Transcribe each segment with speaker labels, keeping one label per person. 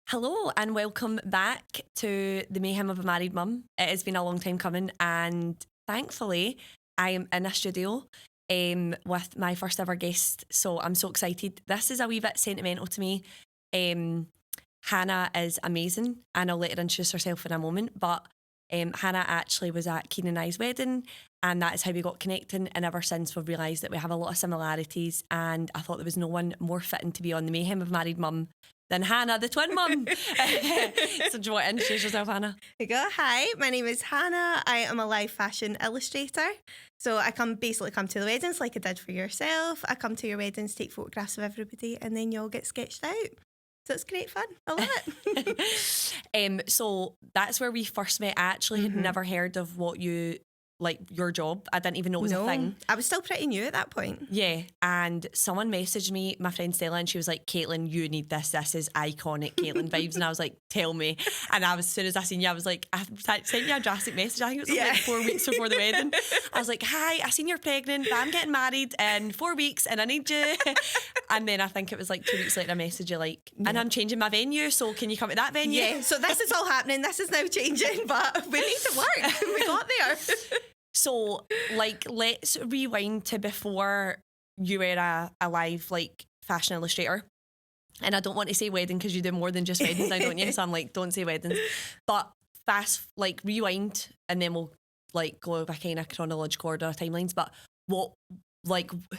Speaker 1: Hello and welcome back to the Mayhem of a Married Mum. It has been a long time coming and thankfully I am in a studio with my first ever guest, so I'm so excited. This is a wee bit sentimental to me. Hannah is amazing and I'll let her introduce herself in a moment, but Hannah actually was at Keen and I's wedding and that is how we got connecting, and ever since we've realised that we have a lot of similarities, and I thought there was no one more fitting to be on the Mayhem of Married Mum than Hannah, the twin mum. So do you want to introduce yourself, Hannah?
Speaker 2: There you go. Hi, my name is Hannah. I am a live fashion illustrator. So I come to the weddings like I did for yourself. I come to your weddings, take photographs of everybody, and then you all get sketched out. So it's great fun. I love it.
Speaker 1: So that's where we first met. I actually had never heard of your job. I didn't even know it was a thing.
Speaker 2: I was still pretty new at that point.
Speaker 1: Yeah, and someone messaged me, my friend Stella, and she was like, Caitlin, you need this. This is iconic Caitlin vibes. And I was like, tell me. And as soon as I seen you, I was like, I sent you a drastic message. I think it was like 4 weeks before the wedding. I was like, hi, I seen you're pregnant, but I'm getting married in 4 weeks and I need you. And then I think it was like 2 weeks later, I messaged you like, and I'm changing my venue, so can you come to that venue?
Speaker 2: Yeah, so this is all happening. This is now changing, but we need to work. We got there.
Speaker 1: So, let's rewind to before you were a live, fashion illustrator. And I don't want to say wedding because you do more than just weddings now, don't you? So I'm like, don't say weddings. But rewind, and then we'll, go back in a chronological order of timelines. But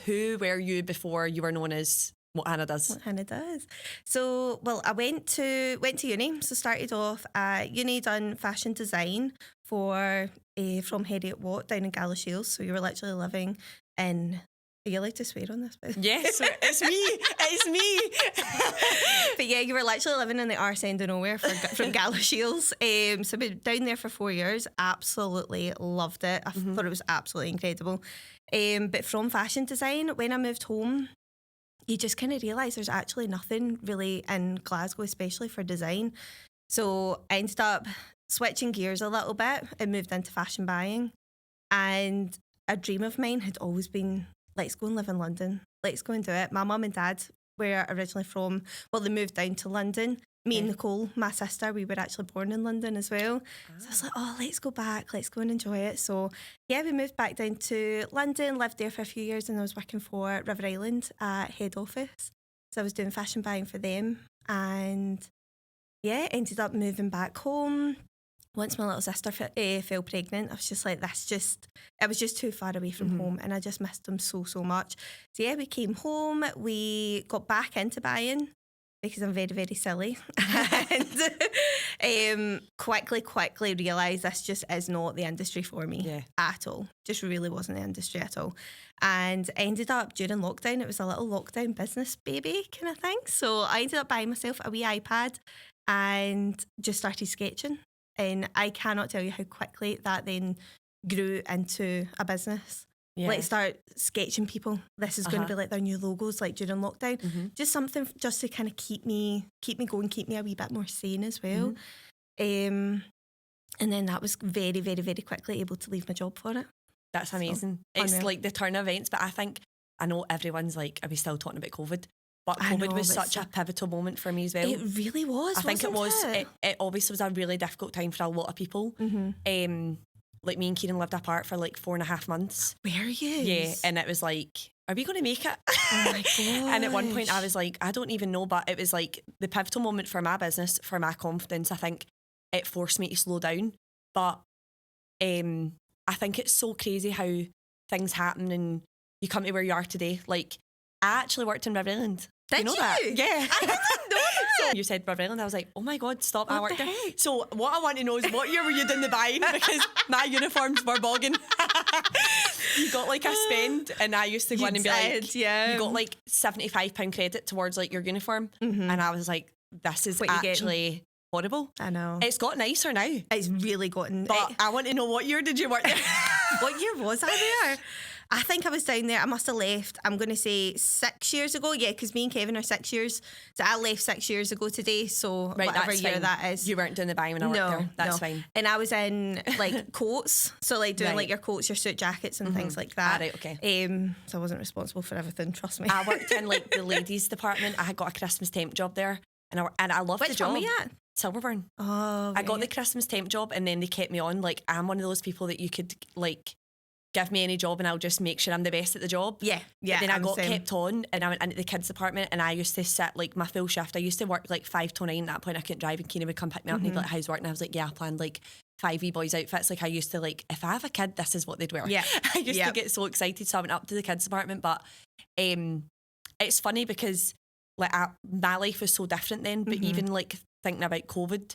Speaker 1: who were you before you were known as what Hannah does?
Speaker 2: What Hannah does. So, I went to uni. So started off at uni, done fashion design from Heriot Watt down in Galashiels. So you were literally living in. Are you allowed to swear on this?
Speaker 1: Yes, it's me. It's me.
Speaker 2: But yeah, you were literally living in the arse end of nowhere from Galashiels. So I've been down there for 4 years. Absolutely loved it. I thought it was absolutely incredible. But from fashion design, when I moved home, you just kind of realise there's actually nothing really in Glasgow, especially for design. So I ended up switching gears a little bit and moved into fashion buying. And a dream of mine had always been, let's go and live in London. Let's go and do it. My mum and dad were originally they moved down to London. Me and Nicole, my sister, we were actually born in London as well. So I was like, let's go back. Let's go and enjoy it. So yeah, we moved back down to London, lived there for a few years, and I was working for River Island at head office. So I was doing fashion buying for them. And yeah, ended up moving back home. Once my little sister fell pregnant, I was just like, it was just too far away from home, and I just missed them so much. So yeah, we came home, we got back into buying because I'm very, very silly, and quickly realised this just is not the industry for me at all. Just really wasn't the industry at all. And ended up during lockdown, it was a little lockdown business baby kind of thing. So I ended up buying myself a wee iPad and just started sketching. And I cannot tell you how quickly that then grew into a business. Yeah. Let's start sketching people. This is going to be like their new logos, like during lockdown. Just something just to kind of keep me going, keep me a wee bit more sane as well. And then that was very, very, very quickly able to leave my job for it.
Speaker 1: That's amazing. So, it's like the turn of events, but I know everyone's like, are we still talking about COVID? But COVID was such a pivotal moment for me as well.
Speaker 2: It really was.
Speaker 1: I think it was. It obviously was a really difficult time for a lot of people. Like me and Kieran lived apart for 4.5 months.
Speaker 2: Were you?
Speaker 1: Yeah, and it was like, are we going to make it?
Speaker 2: Oh my god!
Speaker 1: And at one point I was like, I don't even know, but it was like the pivotal moment for my business, for my confidence. I think it forced me to slow down. But I think it's so crazy how things happen and you come to where you are today. Like, I actually worked in River Island.
Speaker 2: Did
Speaker 1: you know that? Yeah.
Speaker 2: I didn't know that.
Speaker 1: So you said River Island. I was like, oh my God, stop. I worked there. So what I want to know is what year were you doing the buying? Because my uniforms were bogging. You got a spend, and I used to go in and be like, you got £75 credit towards your uniform. And I was like, this is actually horrible.
Speaker 2: I know.
Speaker 1: It's got nicer now.
Speaker 2: It's really gotten.
Speaker 1: But I want to know, what year did you work there?
Speaker 2: What year was I there? I think I was down there. I must have left, I'm going to say 6 years ago. Yeah, because me and Kevin are 6 years. So I left 6 years ago today. So right, whatever year fine. That is.
Speaker 1: You weren't doing the buying when I worked there. That's fine.
Speaker 2: And I was in coats. So doing your coats, your suit jackets and things like that.
Speaker 1: Right, okay.
Speaker 2: So I wasn't responsible for everything, trust me.
Speaker 1: I worked in the ladies department. I had got a Christmas temp job there. and I loved the
Speaker 2: Which
Speaker 1: job.
Speaker 2: one were you at?
Speaker 1: Silverburn.
Speaker 2: Oh,
Speaker 1: I got the Christmas temp job, and then they kept me on. Like, I'm one of those people that you could like give me any job and I'll just make sure I'm the best at the job.
Speaker 2: Yeah.
Speaker 1: But then I got
Speaker 2: same.
Speaker 1: kept on, and I went into the kids department, and I used to sit like my full shift. I used to work like 5 to 9. At that point I couldn't drive, and Keenan would come pick me up and he'd be like, how's work? And I was like, yeah, I planned like 5 wee boys outfits. Like, I used to like, if I have a kid, this is what they'd wear.
Speaker 2: Yeah.
Speaker 1: I used to get so excited, so I went up to the kids department. But it's funny because like my life was so different then, but even like thinking about COVID,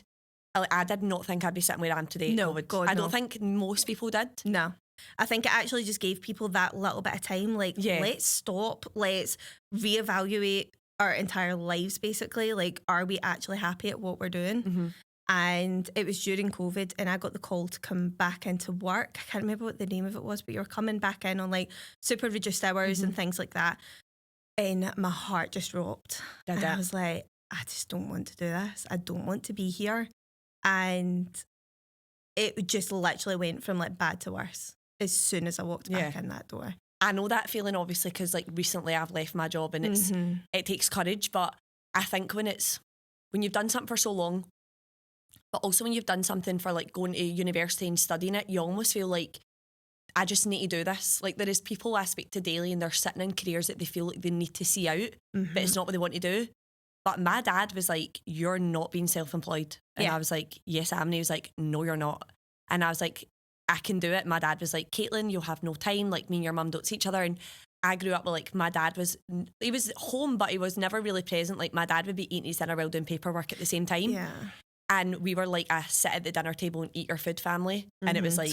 Speaker 1: I did not think I'd be sitting where I am today.
Speaker 2: No,
Speaker 1: COVID.
Speaker 2: God,
Speaker 1: I don't think most people did.
Speaker 2: No. I think it actually just gave people that little bit of time. Like, let's stop. Let's reevaluate our entire lives, basically. Like, are we actually happy at what we're doing? And it was during COVID, and I got the call to come back into work. I can't remember what the name of it was, but you were coming back in on like super reduced hours and things like that. And my heart just dropped. And I was like, I just don't want to do this. I don't want to be here. And it just literally went from like bad to worse as soon as I walked back in that door.
Speaker 1: I know that feeling, obviously, because like recently I've left my job, and it takes courage. But I think when you've done something for so long, but also when you've done something for like going to university and studying it, you almost feel like, I just need to do this. Like, there is people I speak to daily, and they're sitting in careers that they feel like they need to see out, but it's not what they want to do. But my dad was like, you're not being self-employed. And I was like, yes, I am. And he was like, no, you're not. And I was like, I can do it. My dad was like, Caitlin, you'll have no time. Like, me and your mum don't see each other. And I grew up with like, my dad he was home, but he was never really present. Like, my dad would be eating his dinner while doing paperwork at the same time.
Speaker 2: Yeah.
Speaker 1: And we were like a sit at the dinner table and eat your food family. And it was like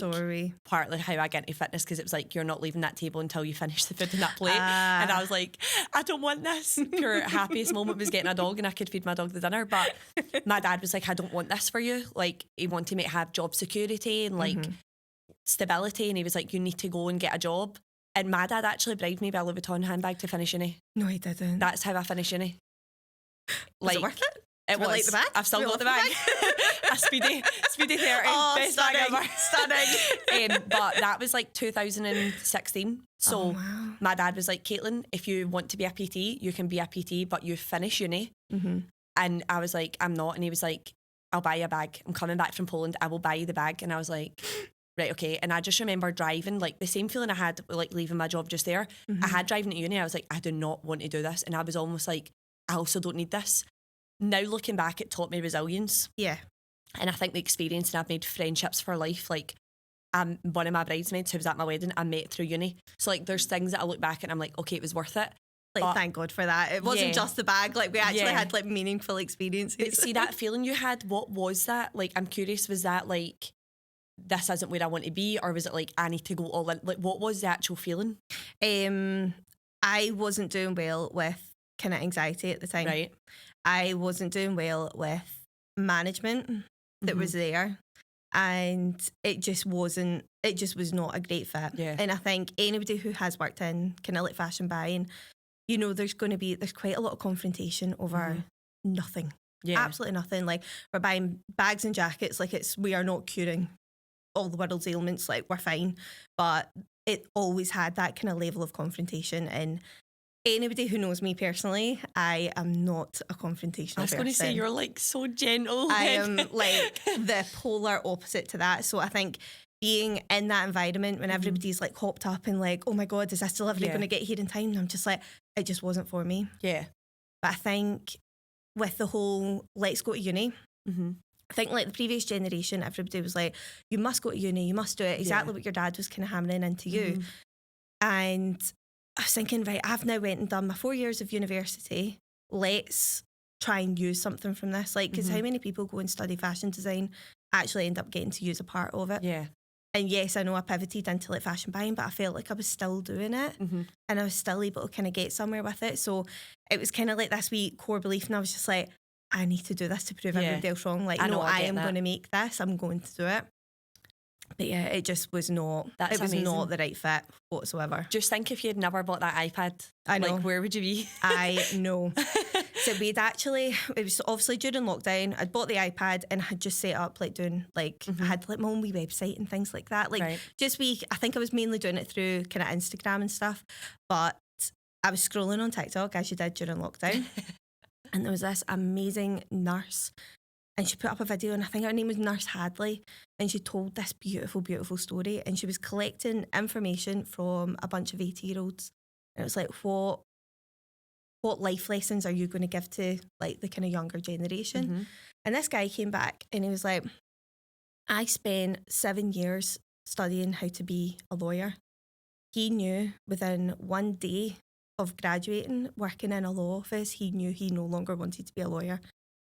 Speaker 1: partly how I got into fitness, because it was like, you're not leaving that table until you finish the food in that plate. And I was like, I don't want this. Pure happiest moment was getting a dog, and I could feed my dog the dinner. But my dad was like, I don't want this for you. Like, he wanted me to have job security and like stability. And he was like, you need to go and get a job. And my dad actually bribed me by a Louis Vuitton handbag to finish uni.
Speaker 2: No, he didn't.
Speaker 1: That's how I finished uni.
Speaker 2: Was it worth it?
Speaker 1: It was.
Speaker 2: Like the bag?
Speaker 1: I've still got the bag. A speedy 30. Best
Speaker 2: stunning,
Speaker 1: bag ever.
Speaker 2: Stunning.
Speaker 1: But that was like 2016. So my dad was like, Caitlin, if you want to be a PT, you can be a PT, but you finish uni. And I was like, I'm not. And he was like, I'll buy you a bag. I'm coming back from Poland. I will buy you the bag. And I was like, right, okay. And I just remember driving, like the same feeling I had like leaving my job just there. I had driving to uni. I was like, I do not want to do this. And I was almost like, I also don't need this. Now looking back, it taught me resilience.
Speaker 2: Yeah.
Speaker 1: And I think the experience, and I've made friendships for life. Like, one of my bridesmaids who was at my wedding, I met through uni. So like, there's things that I look back and I'm like, okay, it was worth it.
Speaker 2: Like,
Speaker 1: but,
Speaker 2: thank God for that. It wasn't just the bag. Like, we actually had like meaningful experiences.
Speaker 1: But see, that feeling you had, what was that? Like, I'm curious, was that like, this isn't where I want to be? Or was it like, I need to go all in? Like, what was the actual feeling?
Speaker 2: I wasn't doing well with kind of anxiety at the time.
Speaker 1: Right.
Speaker 2: I wasn't doing well with management that was there, and it just was not a great fit.
Speaker 1: Yeah.
Speaker 2: And I think anybody who has worked in kind of like fashion buying, you know, there's quite a lot of confrontation over nothing. Yeah. Absolutely nothing. Like, we're buying bags and jackets, like we are not curing all the world's ailments, like we're fine. But it always had that kind of level of confrontation. And anybody who knows me personally, I am not a confrontational person.
Speaker 1: I was going to say, you're like so gentle.
Speaker 2: I am like the polar opposite to that. So I think being in that environment when everybody's like hopped up and like, oh my God, is this delivery going to get here in time? And I'm just like, it just wasn't for me. Yeah. But I think with the whole let's go to uni, I think like the previous generation, everybody was like, you must go to uni, you must do it. Exactly what your dad was kind of hammering into you. And I was thinking, right, I've now went and done my 4 years of university. Let's try and use something from this. Like, because how many people go and study fashion design actually end up getting to use a part of it? Yeah. And yes, I know I pivoted into like fashion buying, but I felt like I was still doing it and I was still able to kind of get somewhere with it. So it was kind of like this wee core belief, and I was just like, I need to do this to prove everybody else wrong. Like, no, I am going to make this. I'm going to do it. But yeah, it just was not. It was not the right fit whatsoever.
Speaker 1: Just think if you'd never bought that iPad.
Speaker 2: I know.
Speaker 1: Like, where would you be?
Speaker 2: I know. So it was obviously during lockdown. I'd bought the iPad and had just set up like doing like I had like my own wee website and things like that. Like I think I was mainly doing it through kind of Instagram and stuff. But I was scrolling on TikTok as you did during lockdown. And there was this amazing nurse, and she put up a video, and I think her name was Nurse Hadley, and she told this beautiful, beautiful story, and she was collecting information from a bunch of 80-year-olds. And it was like, what life lessons are you going to give to like the kind of younger generation?
Speaker 1: Mm-hmm.
Speaker 2: And this guy came back and he was like, I spent 7 years studying how to be a lawyer. He knew within 1 day of graduating, working in a law office, he knew he no longer wanted to be a lawyer.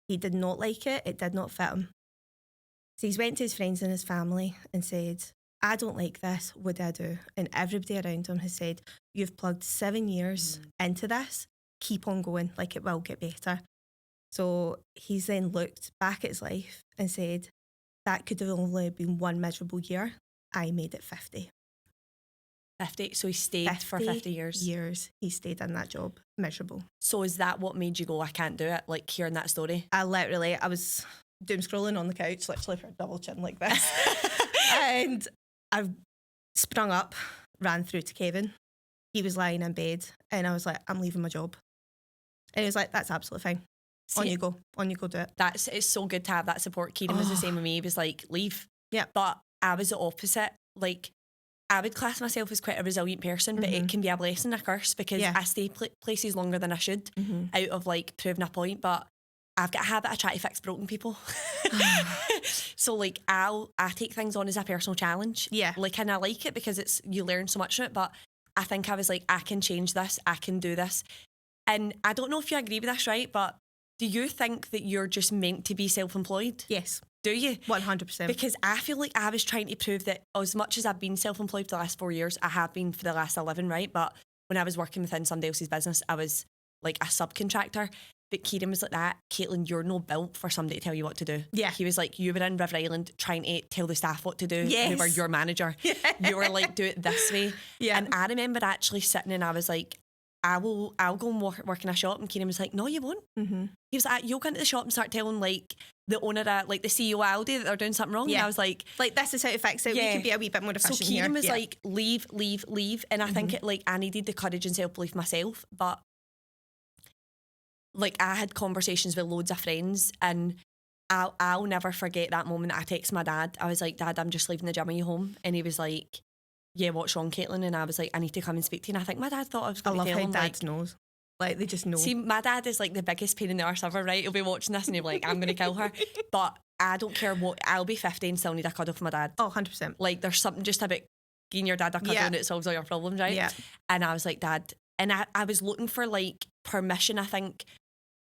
Speaker 2: He did not like it. It did not fit him. So he's went to his friends and his family and said, I don't like this. What do I do? And everybody around him has said, you've plugged 7 years into this. Keep on going. Like, it will get better. So he's then looked back at his life and said, that could have only been one miserable year. I made it 50.
Speaker 1: 50. So he stayed for 50 years.
Speaker 2: Years he stayed in that job, miserable.
Speaker 1: So is that what made you go, I can't do it? Like hearing that story?
Speaker 2: I was doom scrolling on the couch, literally for a double chin like this. And I sprung up, ran through to Kevin. He was lying in bed and I was like, I'm leaving my job. And he was like, that's absolutely fine.
Speaker 1: See,
Speaker 2: on you go, do it.
Speaker 1: It's so good to have that support. Kieran was the same with me. He was like, leave.
Speaker 2: Yeah.
Speaker 1: But I was the opposite. Like, I would class myself as quite a resilient person, but it can be a blessing, a curse, because I stay places longer than I should out of like proving a point. But I've got a habit of trying to fix broken people. So like I take things on as a personal challenge.
Speaker 2: Yeah.
Speaker 1: Like, and I like it because you learn so much from it. But I think I was like, I can change this. I can do this. And I don't know if you agree with this, right? But do you think that you're just meant to be self-employed?
Speaker 2: Yes.
Speaker 1: Do you?
Speaker 2: 100%.
Speaker 1: Because I feel like I was trying to prove that as much as I've been self-employed for the last 4 years, I have been for the last 11, right? But when I was working within somebody else's business, I was like a subcontractor. But Kieran was like that, Caitlin, you're no built for somebody to tell you what to do.
Speaker 2: Yeah.
Speaker 1: He was like, you were in River Island trying to tell the staff what to do.
Speaker 2: Yes.
Speaker 1: Who were your manager. You were like, do it this way.
Speaker 2: Yeah.
Speaker 1: And I remember actually sitting and I was like, I'll go and work in a shop. And Kieran was like, no, you won't. Mm-hmm. He was like, you'll go into the shop and start telling like the owner, like the CEO of Aldi, that they're doing something wrong. Yeah. And I was like,
Speaker 2: this is how to fix it. We could be a wee bit more efficient.
Speaker 1: So Kieran was like, leave. And I think I needed the courage and self-belief myself. But like I had conversations with loads of friends, and I'll never forget that moment. I texted my dad. I was like, Dad, I'm just leaving the gym. Are you home? And he was like, yeah, what's wrong, Caitlin? And I was like, I need to come and speak to you. And I think my dad thought I was going to tell him. I love how
Speaker 2: dads knows. Like, they just know.
Speaker 1: See, my dad is like the biggest pain in the arse ever, right? He'll be watching this and he'll be like, I'm going to kill her. But I don't care what, I'll be 50 and still need a cuddle from my dad.
Speaker 2: Oh, 100%.
Speaker 1: Like, there's something just about giving your dad a cuddle and it solves all your problems, right?
Speaker 2: Yeah.
Speaker 1: And I was like, Dad, and I was looking for like permission, I think,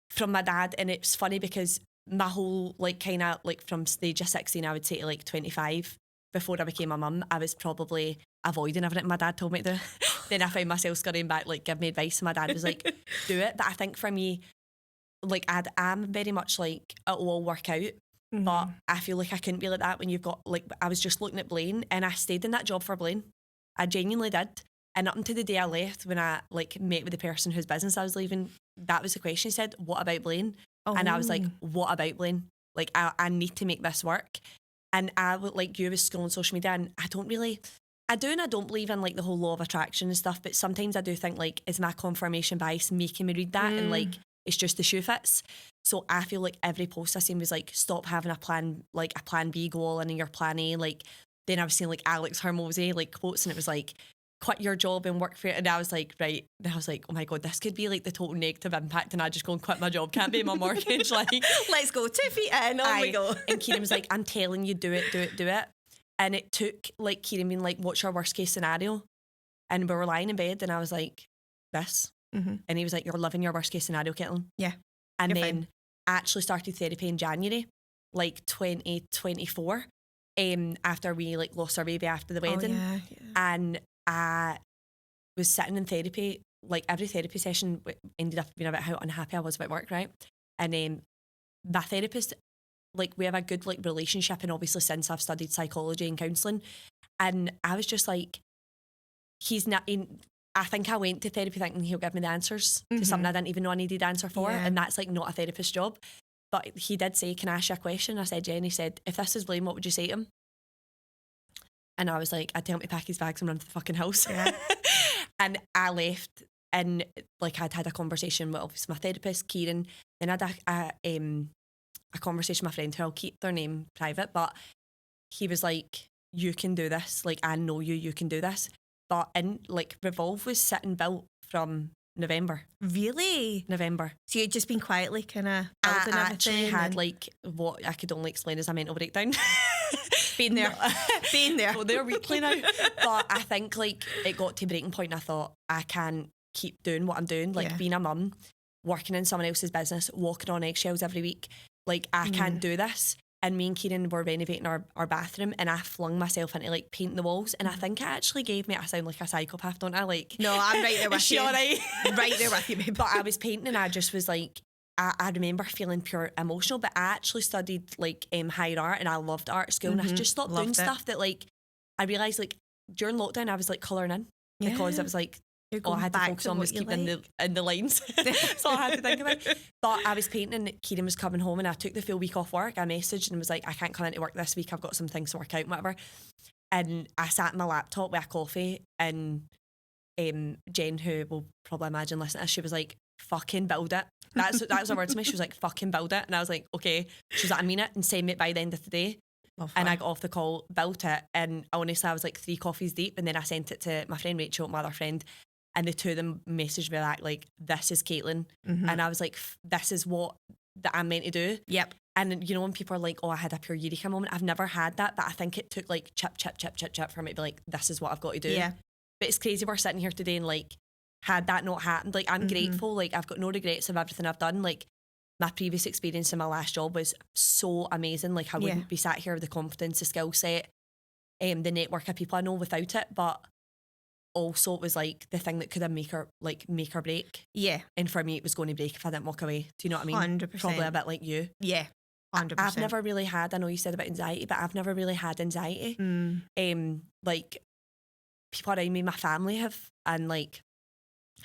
Speaker 1: from my dad. And it's funny because my whole like kind of like from stage of 16, I would say to like 25, before I became a mum, I was probably avoiding everything my dad told me to do. Then I found myself scurrying back, like, give me advice. And my dad was like, do it. But I think for me, like, I'm very much like, it'll all work out. Mm-hmm. But I feel like I couldn't be like that when you've got, like, I was just looking at Blaine and I stayed in that job for Blaine. I genuinely did. And up until the day I left, when I, like, met with the person whose business I was leaving, that was the question. He said, what about Blaine? Oh. And I was like, what about Blaine? Like, I need to make this work. And I would, like you, was scrolling social media, and I do and I don't believe in like the whole law of attraction and stuff, but sometimes I do think like, is my confirmation bias making me read that and like it's just the shoe fits. So I feel like every post I seen was like, stop having a plan B goal and your plan A. Like then I was seeing like Alex Hormozy like quotes and it was like, quit your job and work for it. And I was like, right. And I was like, oh my God, this could be like the total negative impact. And I just go and quit my job. Can't pay my mortgage. Like,
Speaker 2: let's go 2 feet in. On we go.
Speaker 1: And Kieran was like, I'm telling you, do it. And it took like Kieran being like, what's your worst case scenario? And we were lying in bed and I was like, this. Mm-hmm. And he was like, you're living your worst case scenario, Caitlin.
Speaker 2: Yeah.
Speaker 1: And you're then I actually started therapy in January, like 2024, after we like lost our baby after the wedding.
Speaker 2: Yeah.
Speaker 1: And I was sitting in therapy, like every therapy session ended up being about how unhappy I was about work, right? And my therapist, like we have a good like relationship, and obviously since I've studied psychology and counselling, and I was just like, he's not in. I think I went to therapy thinking he'll give me the answers to something I didn't even know I needed the answer for, and that's like not a therapist's job. But he did say, can I ask you a question? I said, yeah. And he said, if this is Blaine, what would you say to him? And I was like, I'd tell him to pack his bags and run to the fucking house. Yeah. And I left and like I'd had a conversation with obviously my therapist, Kieran, then I had a conversation with my friend who I'll keep their name private, but he was like, you can do this, like I know you can do this. But in like Revolve was sitting built from November.
Speaker 2: Really?
Speaker 1: November.
Speaker 2: So you'd just been quietly kind of
Speaker 1: I
Speaker 2: building
Speaker 1: actually
Speaker 2: everything.
Speaker 1: had like what I could only explain as a mental breakdown.
Speaker 2: Been there. Been there.
Speaker 1: Well, they're weekly now. But I think like it got to a breaking point and I thought I can't keep doing what I'm doing. Like being a mum, working in someone else's business, walking on eggshells every week. Like I can't do this. And me and Kieran were renovating our bathroom and I flung myself into like painting the walls and I think it actually gave me, I sound like a psychopath, don't I? Like,
Speaker 2: no, I'm right there with
Speaker 1: is
Speaker 2: you.
Speaker 1: she all right?
Speaker 2: Right there with you, babe.
Speaker 1: But I was painting and I just was like, I remember feeling pure emotional, but I actually studied like higher art and I loved art at school and I just stopped doing stuff that like, I realised like during lockdown I was like colouring in because I was like, all I had to focus on was keeping in the lines. That's all I had to think about. But I was painting and Kieran was coming home and I took the full week off work. I messaged and was like, I can't come into work this week. I've got some things to work out and whatever. And I sat in my laptop with a coffee and Jen, who will probably imagine listening to this, she was like, fucking build it. That was her word to me. She was like, fucking build it. And I was like, okay. She was like, I mean it and send me it by the end of the day. And I got off the call, built it. And honestly, I was like 3 coffees deep. And then I sent it to my friend Rachel, my other friend. And the two of them messaged me back like, this is Caitlin. And I was like, this is what that I'm meant to do.
Speaker 2: Yep.
Speaker 1: And you know, when people are like, oh, I had a pure eureka moment, I've never had that, but I think it took like chip for me to be like, this is what I've got to do.
Speaker 2: Yeah.
Speaker 1: But it's crazy we're sitting here today and like, had that not happened, like I'm grateful, like I've got no regrets of everything I've done. Like my previous experience in my last job was so amazing. Like I wouldn't be sat here with the confidence, the skill set, the network of people I know without it. But also it was like the thing that could have make or break. Yeah. And for me it was going to break if I didn't walk away. Do you know what I mean?
Speaker 2: 100%.
Speaker 1: Probably a bit like you.
Speaker 2: Yeah. 100%.
Speaker 1: I've never really had, I know you said about anxiety, but I've never really had anxiety. Like people around me, my family have, and like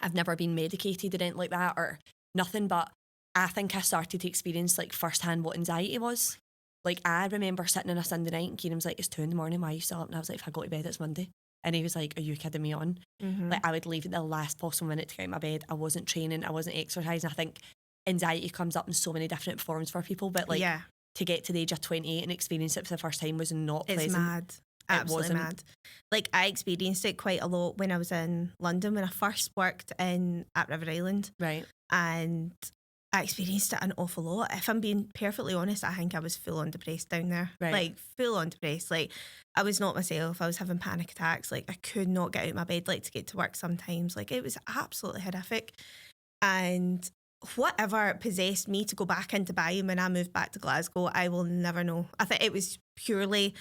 Speaker 1: I've never been medicated or anything like that or nothing, but I think I started to experience like firsthand what anxiety was. Like I remember sitting on a Sunday night and Kieran was like, it's 2 a.m, why are you still up? And I was like, if I go to bed it's Monday. And he was like, are you kidding me on? Like I would leave at the last possible minute to get out of my bed. I wasn't training, I wasn't exercising. I think anxiety comes up in so many different forms for people, but like to get to the age of 28 and experience it for the first time was not pleasant.
Speaker 2: It's mad. Absolutely mad. Like I experienced it quite a lot when I was in London when I first worked at River Island.
Speaker 1: Right.
Speaker 2: And I experienced it an awful lot. If I'm being perfectly honest, I think I was full on depressed down there.
Speaker 1: Right.
Speaker 2: Like full on depressed. Like I was not myself. I was having panic attacks. Like I could not get out of my bed like to get to work sometimes. Like it was absolutely horrific. And whatever possessed me to go back into Bayern when I moved back to Glasgow, I will never know. I think it was purely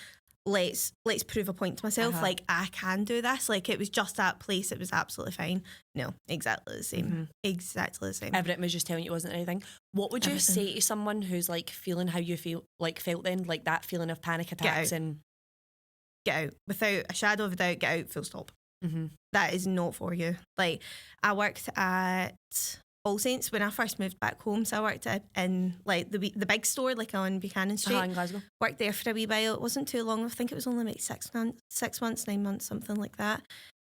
Speaker 2: let's prove a point to myself. Like I can do this. Like it was just that place. It was absolutely fine. No, exactly the same. Exactly the same.
Speaker 1: Everything was just telling you it wasn't anything. What would you say to someone who's like feeling how you felt then, like that feeling of panic attacks? And
Speaker 2: get out without a shadow of a doubt. Get out. Full stop. That is not for you. Like I worked at All Saints when I first moved back home, so I worked in like the big store, like on Buchanan Street.
Speaker 1: In Glasgow.
Speaker 2: Worked there for a wee while. It wasn't too long. I think it was only like 6 months, 9 months, something like that.